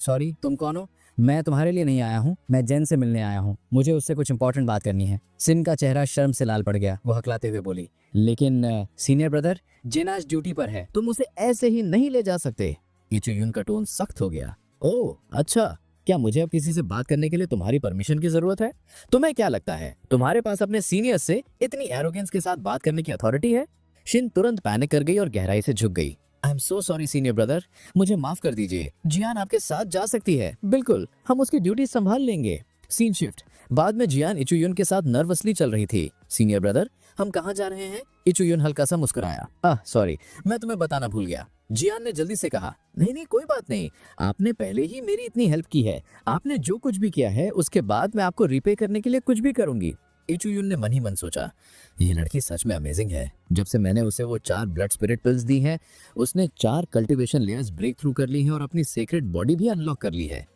सॉरी, तुम कौन हो? मैं तुम्हारे लिए नहीं आया हूँ, मैं जेन से मिलने आया हूँ। मुझे उससे कुछ इंपॉर्टेंट बात करनी है। सिन का चेहरा शर्म से लाल पड़ गया। वो हकलाते हुए बोली, लेकिन सीनियर ब्रदर, जेन आज ड्यूटी पर है, तुम उसे ऐसे ही नहीं ले जा सकते। इचू यून का टोन सख्त हो गया। ओह अच्छा, क्या मुझे अब किसी से बात करने के लिए तुम्हारी परमिशन की जरूरत है? तुम्हें क्या लगता है तुम्हारे पास अपने सीनियर से इतनी एरोगेंस के साथ बात करने की अथॉरिटी है? शिन तुरंत पैनिक कर गई और गहराई से झुक गई। I am so sorry senior brother, मुझे माफ कर दीजिए। जियान आपके साथ जा सकती है। बिल्कुल, हम उसकी ड्यूटी संभाल लेंगे। Scene shift. बाद में जियान इचू यून के साथ नर्वसली चल रही थी। सीनियर ब्रदर, हम कहाँ जा रहे हैं? इचू यून हल्का सा मुस्कुराया। सॉरी, मैं तुम्हें बताना भूल गया। जियान ने जल्दी से कहा, नहीं नहीं, कोई बात नहीं। आपने पहले ही मेरी इतनी हेल्प की है। आपने जो कुछ भी किया है उसके बाद मैं आपको रिपे करने के लिए कुछ भी करूंगी। इचू यून ने मन ही मन सोचा, ये लड़की सच में अमेजिंग है। जब से मैंने उसे वो 4 ब्लड स्पिरिट पिल्स दी हैं, उसने 4 कल्टीवेशन लेयर्स ब्रेक थ्रू कर ली हैं और अपनी सीक्रेट बॉडी भी अनलॉक कर ली है।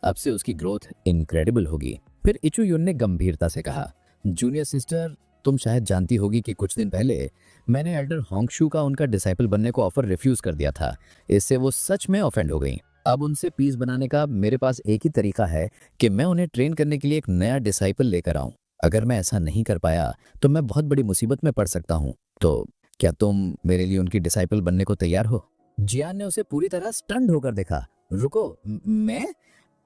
अब से उसकी ग्रोथ इनक्रेडिबल होगी। फिर इचू यून ने गंभीरता से कहा, जूनियर सिस्टर, तुम शायद जानती होगी कि कुछ दिन पहले मैंने एल्डर होंगशू का उनका डिसाइपल बनने को ऑफर रिफ्यूज कर दिया था। इससे वो सच में ऑफेंड हो गई। अब उनसे पीस बनाने का मेरे पास एक ही तरीका है कि मैं उन्हें ट्रेन करने के लिए एक नया डिसाइपल लेकर आऊं। अगर मैं ऐसा नहीं कर पाया तो मैं बहुत बड़ी मुसीबत में पड़ सकता हूं। तो क्या तुम मेरे लिए उनकी डिसाइपल बनने को तैयार हो? जियान ने उसे पूरी तरह स्टन्ड होकर देखा। रुको, मैं?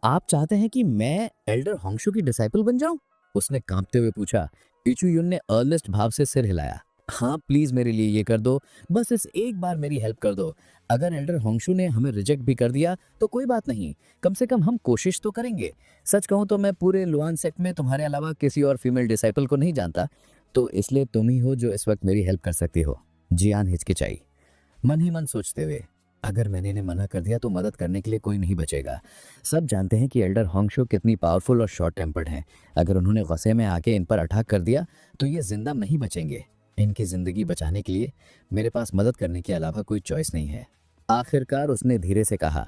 आप चाहते हैं कि मैं एल्डर होंगशू की डिसाइपल बन जाऊं? उसने कांपते हुए पूछा। इचू यून ने अर्नेस्ट भाव से सिर हिलाया। हाँ, प्लीज मेरे लिए ये कर दो। बस इस एक बार मेरी हेल्प कर दो। अगर एल्डर होंगशू ने हमें रिजेक्ट भी कर दिया तो कोई बात नहीं, कम से कम हम कोशिश तो करेंगे। सच कहूँ तो मैं पूरे लुआन सेक्ट में तुम्हारे अलावा किसी और फीमेल डिसाइपल को नहीं जानता, तो इसलिए तुम ही हो जो इस वक्त मेरी हेल्प कर सकती हो। जियान हिचकिचाई, मन ही मन सोचते हुए, अगर मैंने इन्हें मना कर दिया तो मदद करने के लिए कोई नहीं बचेगा। सब जानते हैं कि एल्डर होंगशू कितनी पावरफुल और शॉर्ट टेम्पर्ड हैं। अगर उन्होंने गुस्से में आके इन पर अटैक कर दिया तो ये जिंदा नहीं बचेंगे। इनकी जिंदगी बचाने के लिए मेरे पास मदद करने के अलावा कोई चॉइस नहीं है। आखिरकार उसने धीरे से कहा,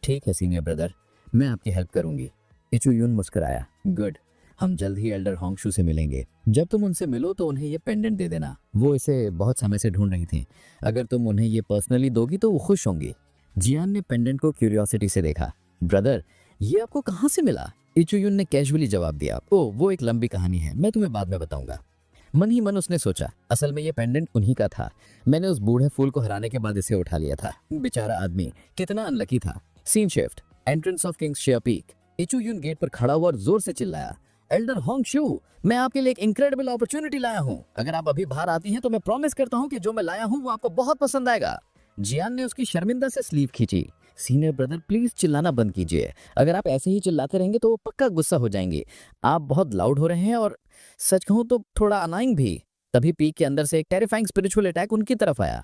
ठीक है सीनियर ब्रदर, मैं आपकी हेल्प करूंगी। इचू यून मुस्कुराया। गुड, हम जल्द ही एल्डर होंगशू से मिलेंगे। जब तुम उनसे मिलो तो उन्हें ये पेंडेंट दे देना। वो इसे बहुत समय से ढूंढ रही थी। अगर तुम उन्हें ये पर्सनली दोगी तो वो खुश होंगी। जियान ने पेंडेंट को क्यूरियोसिटी से देखा। ब्रदर, ये आपको कहाँ से मिला? इचू यून ने कैजुअली जवाब दिया। ओह, वो एक लंबी कहानी है, मैं तुम्हें बाद में बताऊंगा। मन ही मन उसने सोचा, असल में ये पेंडेंट उन्हीं का था। मैंने उस बूढ़े फूल को हराने के बाद इसे उठा लिया था। बेचारा आदमी कितना अनलकी था। Scene shift. Entrance of kings Xia peak. Yichu Yun gate पर खड़ा हुआ और जोर से चिल्लाया, एल्डर होंगशू, मैं आपके लिए एक इनक्रेडिबल अपॉर्चुनिटी लाया हूँ। अगर आप अभी बाहर आती हैं तो मैं प्रॉमिस करता हूँ कि जो मैं लाया हूँ वो आपको बहुत पसंद आएगा। जियान ने उसकी शर्मिंदा से स्लीव खींची। सीनियर ब्रदर प्लीज चिल्लाना बंद कीजिए, अगर आप ऐसे ही चिल्लाते रहेंगे तो वो पक्का गुस्सा हो जाएंगे। आप बहुत लाउड हो रहे हैं और सच कहूं तो थोड़ा अनाइंग भी। तभी पीक के अंदर से एक टेरिफाइंग स्पिरिचुअल अटैक उनकी तरफ आया।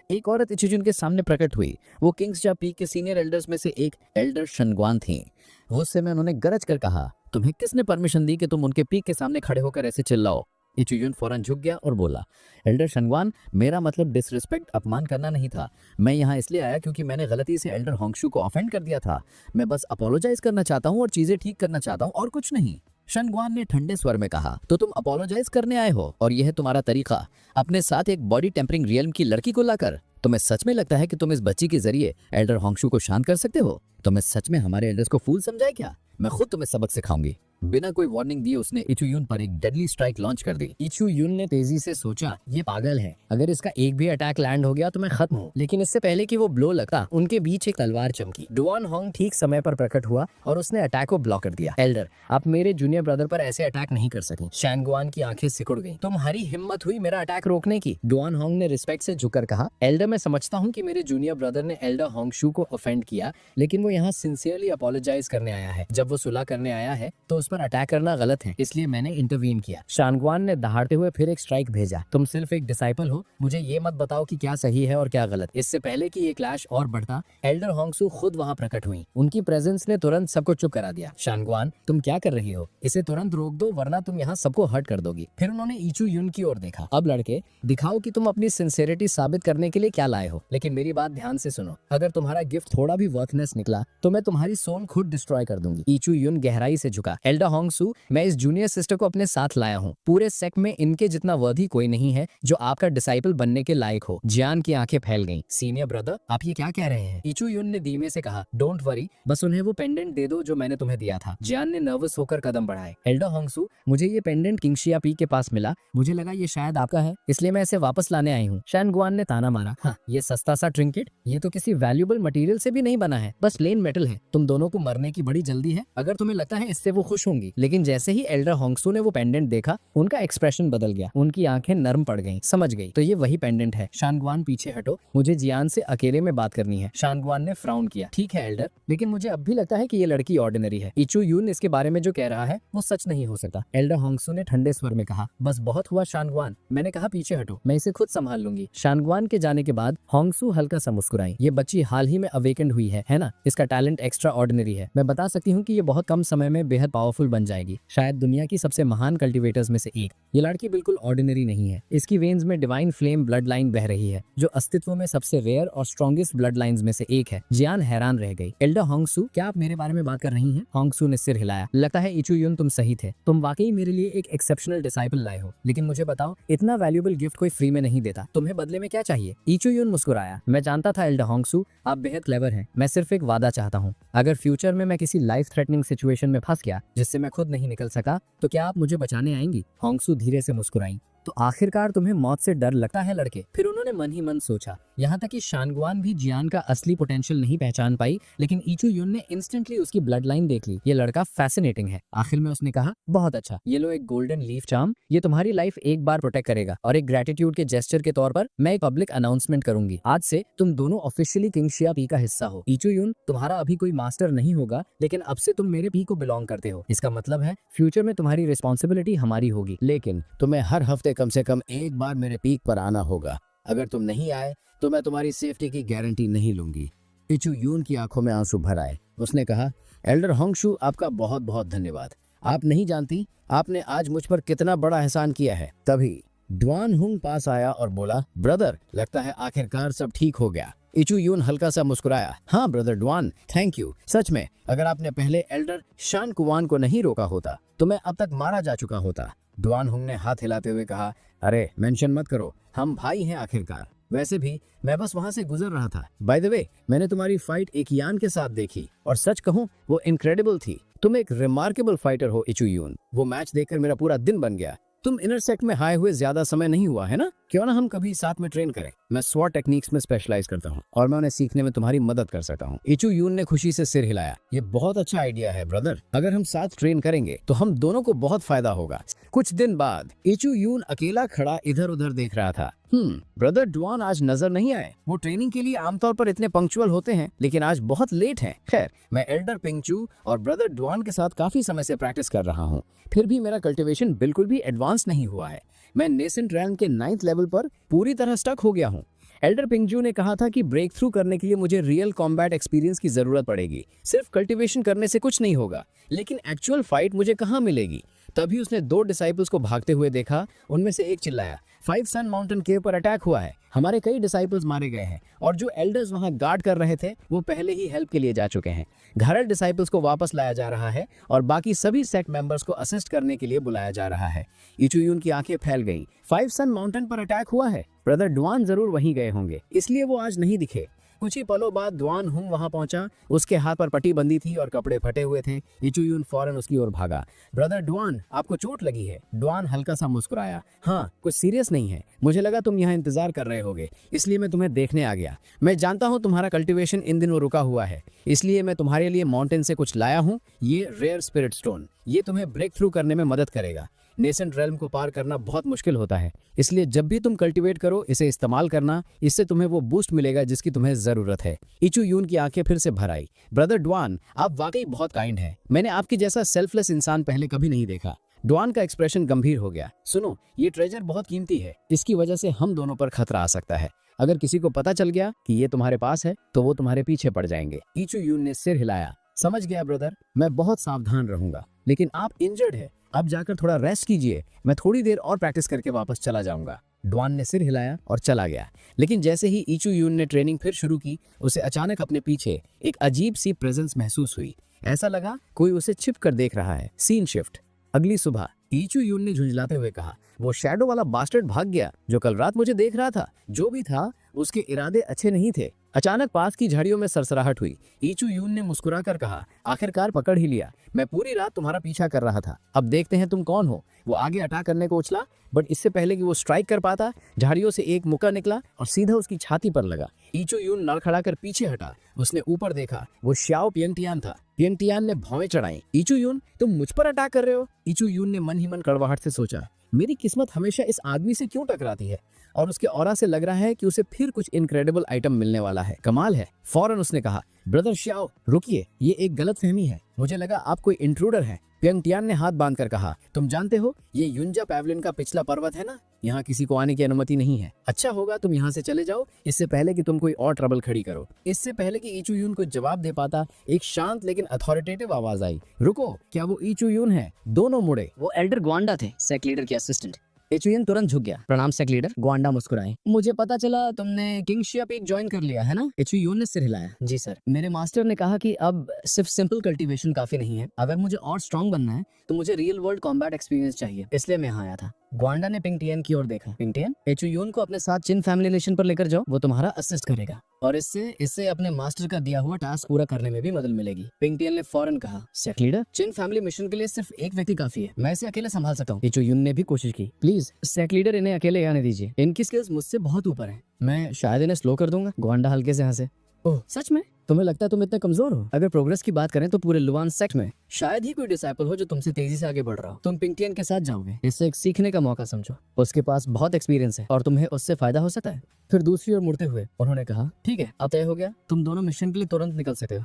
एक औरत इचुजुन के सामने प्रकट हुई। वो किंग्स जा पीक के सीनियर एल्डर्स में से एक एल्डर शनग्वान थी। गुस्से में उन्होंने गरज कर कहा, तुम्हें किसने परमिशन दी कि तुम उनके पीक के सामने खड़े होकर ऐसे चिल्लाओ? इचुयुन फौरन झुक गया और बोला, एल्डर शनग्वान, मेरा मतलब डिसरिस्पेक्ट, अपमान करना नहीं था। मैं यहाँ इसलिए आया क्योंकि मैंने गलती से एल्डर होंगशू को ऑफेंड कर दिया था। मैं बस अपोलोजाइज करना चाहता हूँ और चीजें ठीक करना चाहता हूँ और कुछ नहीं। शनग्वान ने ठंडे स्वर में कहा, तो तुम अपोलोजाइज करने आए हो और यह है तुम्हारा तरीका, अपने साथ एक बॉडी टेम्परिंग रियल्म की लड़की को लाकर? तुम्हें सच में लगता है कि तुम इस बच्ची के जरिए एल्डर होंगशू को शांत कर सकते हो? तुम्हें सच में हमारे एल्डर्स को फूल समझाए क्या? मैं खुद तुम्हें सबक सिखाऊंगी। बिना कोई वार्निंग दिए उसने इचुयुन पर एक डेडली स्ट्राइक लॉन्च कर दी। इचुयुन ने तेजी से सोचा, ये पागल है, अगर इसका एक भी अटैक लैंड हो गया तो मैं खत्म हूँ। लेकिन इससे पहले कि वो ब्लो लगता, उनके बीच एक तलवार चमकी। डुआन होंग ठीक समय पर प्रकट हुआ और उसने अटैक को ब्लॉक कर दिया। एल्डर, आप मेरे जूनियर ब्रदर पर ऐसे अटैक नहीं कर सके। शैनगुआन की आंखें सिकुड़ गईं। तुम्हारी हिम्मत हुई मेरा अटैक रोकने की? डुआन होंग ने रिस्पेक्ट से झुककर कहा, एल्डर, मैं समझता हूँ कि मेरे जूनियर ब्रदर ने एल्डर होंगशू को ऑफेंड किया, लेकिन वो यहाँ सिंसियरली अपोलोजाइज करने आया है। जब वो सुलह करने आया है तो उस पर अटैक करना गलत है, इसलिए मैंने इंटरवीन किया। शानगुआन ने दहाड़ते हुए फिर एक स्ट्राइक भेजा। तुम सिर्फ एक डिसाइपल हो, मुझे ये मत बताओ कि क्या सही है और क्या गलत। इससे पहले कि ये क्लैश और बढ़ता, एल्डर होंगसू खुद वहाँ प्रकट हुई। उनकी प्रेजेंस ने तुरंत सबको चुप करा दिया। शानगुआन, तुम क्या कर रही हो? इसे तुरंत रोक दो वरना तुम यहाँ सबको हर्ट कर दोगी। फिर उन्होंने इचू युन की ओर देखा। अब लड़के, दिखाओ कि तुम अपनी सिंसियरिटी साबित करने के लिए क्या लाए हो, लेकिन मेरी बात ध्यान से सुनो। अगर तुम्हारा गिफ्ट थोड़ा भी वर्थनेस निकला तो मैं तुम्हारी सोल खुद डिस्ट्रॉय कर दूंगी। इचू युन गहराई से झुका। एल्डर होंगसू, मैं इस जूनियर सिस्टर को अपने साथ लाया हूँ। पूरे सेक्ट में इनके जितना वर्दी कोई नहीं है जो आपका डिसाइपल बनने के लायक हो। जियान की आंखें फैल गईं। सीनियर ब्रदर, आप ये क्या कह रहे हैं? इचू युन ने धीमे से कहा, डोंट वरी, बस उन्हें वो पेंडेंट दे दो जो मैंने तुम्हें दिया था। जियान ने नर्वस होकर कदम बढ़ाए। एल्डर होंगसू, मुझे ये पेंडेंट किंगशिया पी के पास मिला, मुझे लगा ये शायद आपका है, इसलिए मैं इसे वापस लाने आई हूँ। शैनगुआन ने ताना मारा, हाँ, ये सस्ता सा ट्रिंकेट, ये तो किसी वैल्यूएबल मटेरियल से भी नहीं बना है, बस प्लेन मेटल है। तुम दोनों को मरने की बड़ी जल्दी है, अगर तुम्हें लगता है इससे वो खुश होंगी। लेकिन जैसे ही एल्डर होंगसू ने वो पेंडेंट देखा, उनका एक्सप्रेशन बदल गया। उनकी आंखें नर्म पड़ गईं। समझ गई, तो ये वही पेंडेंट है। शानगुआन, पीछे हटो, मुझे जियान से अकेले में बात करनी है। शानगुआन ने फ्राउन किया। ठीक है एल्डर, लेकिन मुझे अब भी लगता है कि ये लड़की ऑर्डिनरी है। इचू यून इसके बारे में जो कह रहा है वो सच नहीं हो सकता। एल्डर होंगसू ने ठंडे स्वर में कहा, बस बहुत हुआ शानगुआन, मैंने कहा पीछे हटो, मैं इसे खुद संभाल लूंगी। शानगुआन के जाने के बाद होंगसू हल्का सा मुस्कुराई। ये बच्ची हाल ही में अवेकेंड हुई है ना? इसका टैलेंट एक्स्ट्रा ऑर्डिनरी है। मैं बता सकती हूँ कि ये बहुत कम समय में बेहद पावरफुल बन जाएगी, शायद दुनिया की सबसे महान कल्टिवेटर्स में से एक। ये लड़की बिल्कुल ऑर्डिनरी नहीं है। इसकी वेन्स में डिवाइन फ्लेम ब्लड लाइन बह रही है, जो अस्तित्व में सबसे रेयर और स्ट्रॉन्गेस्ट ब्लड लाइंस में से एक है। जियान हैरान रह गई। एल्डर होंगसू, क्या आप मेरे बारे में बात कर रही हैं? होंगसू ने सिर हिलाया। लगता है इचू युन, तुम सही थे, तुम वाकई मेरे लिए एक एक्सेप्शनल डिसाइपल लाए हो। लेकिन मुझे बताओ, इतना वैल्यूएबल गिफ्ट कोई फ्री में नहीं देता, तुम्हें बदले में क्या चाहिए? इचू युन मुस्कुराया। मैं जानता था एल्डर होंगसू, आप बेहद क्लेवर हैं। मैं सिर्फ एक वादा चाहता हूँ, अगर फ्यूचर में मैं किसी लाइफ थ्रेटनिंग सिचुएशन में फंस गया जिससे मैं खुद नहीं निकल सका, तो क्या आप मुझे बचाने आएंगी? होंगसू धीरे से मुस्कुराई। तो आखिरकार तुम्हें मौत से डर लगता है लड़के? फिर उन्होंने मन ही मन सोचा। यहाँ तक कि शानगुआन भी जियान का असली पोटेंशियल नहीं पहचान पाई, लेकिन इचू युन ने इंस्टेंटली उसकी ब्लड लाइन देख ली। ये लड़का फैसिनेटिंग है। आखिर में उसने कहा, बहुत अच्छा, ये लो एक गोल्डन लीफ चार्म, ये तुम्हारी लाइफ एक बार प्रोटेक्ट करेगा, और एक ग्रेटिट्यूड के जेस्चर के तौर पर मैं एक पब्लिक अनाउंसमेंट करूंगी। आज से तुम दोनों ऑफिशियली किंगशिया पी का हिस्सा हो। इचू युन, तुम्हारा अभी कोई मास्टर नहीं होगा, लेकिन अब से तुम मेरे पी को बिलोंग करते हो। इसका मतलब है फ्यूचर में तुम्हारी रिस्पॉन्सिबिलिटी हमारी होगी, लेकिन तुम्हें हर हफ्ते कम से कम एक बार मेरे पीक पर आना होगा। अगर तुम नहीं आए तो मैं तुम्हारी सेफ्टी की गारंटी नहीं लूंगी। इचू यून की आंखों में आंसू भर आए। उसने कहा, एल्डर होंगशू, आपका बहुत बहुत धन्यवाद। आप नहीं जानती आपने आज मुझ पर कितना बड़ा एहसान किया है। तभी डुआन हुंग पास आया और बोला, ब्रदर, लगता है आखिरकार सब ठीक हो गया। इचू यून हल्का सा मुस्कुराया। हाँ ब्रदर डुआन, थैंक यू। सच में, अगर आपने पहले एल्डर शानकुआन को नहीं रोका होता तो मैं अब तक मारा जा चुका होता। डुआन हुंग ने हाथ हिलाते हुए कहा, अरे मेंशन मत करो, हम भाई हैं आखिरकार। वैसे भी मैं बस वहां से गुजर रहा था। बाय द वे, मैंने तुम्हारी फाइट एक यान के साथ देखी और सच कहूं वो इनक्रेडिबल थी। तुम एक रिमार्केबल फाइटर हो इचू यून। वो मैच देखकर मेरा पूरा दिन बन गया। तुम इनर सेक्ट में हाए हुए ज्यादा समय नहीं हुआ है ना? क्यों ना हम कभी साथ में ट्रेन करें? मैं स्वॉट टेक्निक्स में स्पेशलाइज करता हूँ और मैं उन्हें सीखने में तुम्हारी मदद कर सकता हूँ। इचू यून ने खुशी से सिर हिलाया। ये बहुत अच्छा आइडिया है ब्रदर। अगर हम साथ ट्रेन करेंगे तो हम दोनों को बहुत फायदा होगा। कुछ दिन बाद इचू यून अकेला खड़ा इधर उधर देख रहा था। ब्रदर डुआन आज नजर नहीं आए। वो ट्रेनिंग के लिए आमतौर पर इतने पंक्चुअल होते हैं, लेकिन आज बहुत लेट हैं। खैर, मैं एल्डर पिंगचू और ब्रदर डुआन के साथ काफी समय से प्रैक्टिस कर रहा हूँ, फिर भी मेरा कल्टीवेशन बिल्कुल भी एडवांस नहीं हुआ है। मैं नेसेंट रैम के 9th लेवल पर पूरी तरह स्टक हो गया हूँ। एल्डर पिंगजू ने कहा था कि ब्रेक थ्रू करने के लिए मुझे रियल कॉम्बैट एक्सपीरियंस की जरूरत पड़ेगी। सिर्फ कल्टीवेशन करने से कुछ नहीं होगा, लेकिन एक्चुअल फाइट मुझे कहाँ मिलेगी? तभी उसने 2 डिसाइपल्स को भागते हुए देखा। उनमें से एक चिल्लाया, 5 सन माउंटेन केव पर अटैक हुआ है। हमारे कई डिसाइपल्स मारे गए हैं और जो एल्डर्स वहां गार्ड कर रहे थे वो पहले ही हेल्प के लिए जा चुके हैं। घायल डिसाइपल्स को वापस लाया जा रहा है और बाकी सभी सेक्ट मेंबर्स को असिस्ट करने के लिए बुलाया जा रहा है। इचू यून की आंखें फैल गईं। 5 सन माउंटेन पर अटैक हुआ है। ब्रदर डुआन जरूर वहीं गए होंगे, इसलिए वो आज नहीं दिखे। कुछ ही पलों बाद डुआन हुंग वहां पहुंचा। उसके हाथ पर पट्टी बंदी थी और कपड़े फटे हुए थे। इचू यून फौरन उसकी ओर भागा। ब्रदर डुआन, आपको चोट लगी है? डुआन हल्का सा मुस्कुराया। हाँ, कुछ सीरियस नहीं है। मुझे लगा तुम यहाँ इंतजार कर रहे होगे, इसलिए मैं तुम्हें देखने आ गया। मैं जानता हूँ तुम्हारा कल्टीवेशन इन दिनों रुका हुआ है, इसलिए मैं तुम्हारे लिए माउंटेन से कुछ लाया हूँ। ये रेयर स्पिरिट स्टोन, ये तुम्हें ब्रेक थ्रू करने में मदद करेगा। नेसेंट रेल्म को पार करना बहुत मुश्किल होता है, इसलिए जब भी तुम कल्टीवेट करो इसे इस्तेमाल करना। इससे तुम्हें वो बूस्ट मिलेगा जिसकी तुम्हें जरूरत है। इचू यून की आंखें फिर से भर आई। ब्रदर डुआन, आप वाकई बहुत काइंड हैं। मैंने आपके जैसा सेल्फलेस इंसान पहले कभी नहीं देखा। डुआन का एक्सप्रेशन गंभीर हो गया। सुनो, ये ट्रेजर बहुत कीमती है। इसकी वजह से हम दोनों पर खतरा आ सकता है। अगर किसी को पता चल गया कि ये तुम्हारे पास है तो वो तुम्हारे पीछे पड़ जाएंगे। इचू यून ने सिर हिलाया। समझ गया ब्रदर, मैं बहुत सावधान रहूंगा। लेकिन आप इंजर्ड है, अब जाकर थोड़ा रेस्ट कीजिए। मैं थोड़ी देर और प्रैक्टिस करके वापस चला जाऊंगा। डुआन ने सिर हिलाया और चला गया। लेकिन जैसे ही इचू यून ने ट्रेनिंग फिर शुरू की, उसे अचानक अपने पीछे एक अजीब सी प्रेजेंस महसूस हुई। ऐसा लगा कोई उसे छिप कर देख रहा है। Scene shift. अगली सुबह इचू यून ने झुंझलाते हुए कहा, वो शैडो वाला बास्टर्ड भाग गया जो कल रात मुझे देख रहा था। जो भी था, उसके इरादे अच्छे नहीं थे। अचानक पास की झाड़ियों में सरसराहट हुई। इचू यून ने मुस्कुराकर कहा, आखिरकार पकड़ ही लिया। मैं पूरी रात तुम्हारा पीछा कर रहा था। अब देखते हैं तुम कौन हो। वो आगे अटैक करने को उछला, बट इससे पहले कि वो स्ट्राइक कर पाता, झाड़ियों से एक मुक्का निकला और सीधा उसकी छाती पर लगा। इचू यून लड़खड़ाकर पीछे हटा। उसने ऊपर देखा, वो श्याओ पियंगटियान था। पियंगटियान ने भौवें चढ़ाई। इचू यून, तुम मुझ पर अटैक कर रहे हो? इचू यून ने मन ही मन कड़वाहट से सोचा, मेरी किस्मत हमेशा इस आदमी से क्यों टकराती है? और उसके ऑरा से लग रहा है कि उसे फिर कुछ इनक्रेडिबल आइटम मिलने वाला है। कमाल है। फौरन उसने कहा, ब्रदर श्याओ, रुकिए, ये एक गलतफहमी है। मुझे लगा आप कोई इंट्रूडर हैं। पियंगटियान ने हाथ बांधकर कहा, तुम जानते हो ये युंजा पैवलिन का पिछला पर्वत है ना, यहाँ किसी को आने की अनुमति नहीं है। अच्छा होगा तुम यहाँ से चले जाओ, इससे पहले कि तुम कोई और ट्रबल खड़ी करो। इससे पहले कि इचू यून को जवाब दे पाता, एक शांत लेकिन अथॉरिटेटिव आवाज आई, रुको, क्या वो इचू यून है? दोनों मुड़े। वो एल्डर ग्वांडा थे, सेक लीडर के असिस्टेंट। एचुयन तुरंत झुक गया। प्रणाम सेक लीडर। ग्वांडा मुस्कुराए। मुझे पता चला तुमने किंगशिया पीक ज्वाइन कर लिया है ना? एचुयन ने सिर हिलाया। जी सर, मेरे मास्टर ने कहा कि अब सिर्फ सिंपल कल्टीवेशन काफी नहीं है। अगर मुझे और स्ट्रांग बनना है तो मुझे रियल वर्ल्ड कॉम्बैट एक्सपीरियंस चाहिए, इसलिए मैं यहाँ आया था। ग्वांडा ने पिंगटियन की ओर देखा। पिंगटियन, एचुयन को अपने साथ चिन फैमिली रिलेशन पर लेकर जाओ, वो तुम्हारा असिस्ट करेगा और इससे अपने मास्टर का दिया हुआ टास्क पूरा करने में भी मदद मिलेगी। पिंगटियन ने फौरन कहा, सेक लीडर, चिन फैमिली मिशन के लिए सिर्फ एक व्यक्ति काफी है, मैं इसे अकेले संभाल सकता हूँ। एचुयन ने भी कोशिश की। प्लीज सेक लीडर, इन्हें अकेले आने दीजिए, इनकी स्किल्स मुझसे बहुत ऊपर है। मैं शायद इन्हें स्लो कर दूंगा। ग्वांडा हल्के से हंसे। ओह सच में? तुम्हें लगता है तुम इतने कमजोर हो? अगर प्रोग्रेस की बात करें तो पूरे लुआन सेक्ट में शायद ही कोई डिसाइपल हो जो तुमसे तेजी से आगे बढ़ रहा हो। तुम पिंगटियन के साथ जाओगे, इससे एक सीखने का मौका समझो। उसके पास बहुत एक्सपीरियंस है और तुम्हें उससे फायदा हो सकता है। फिर दूसरी ओर मुड़ते हुए उन्होंने कहा, ठीक है, अब तय हो गया, तुम दोनों मिशन के लिए तुरंत निकल सकते हो।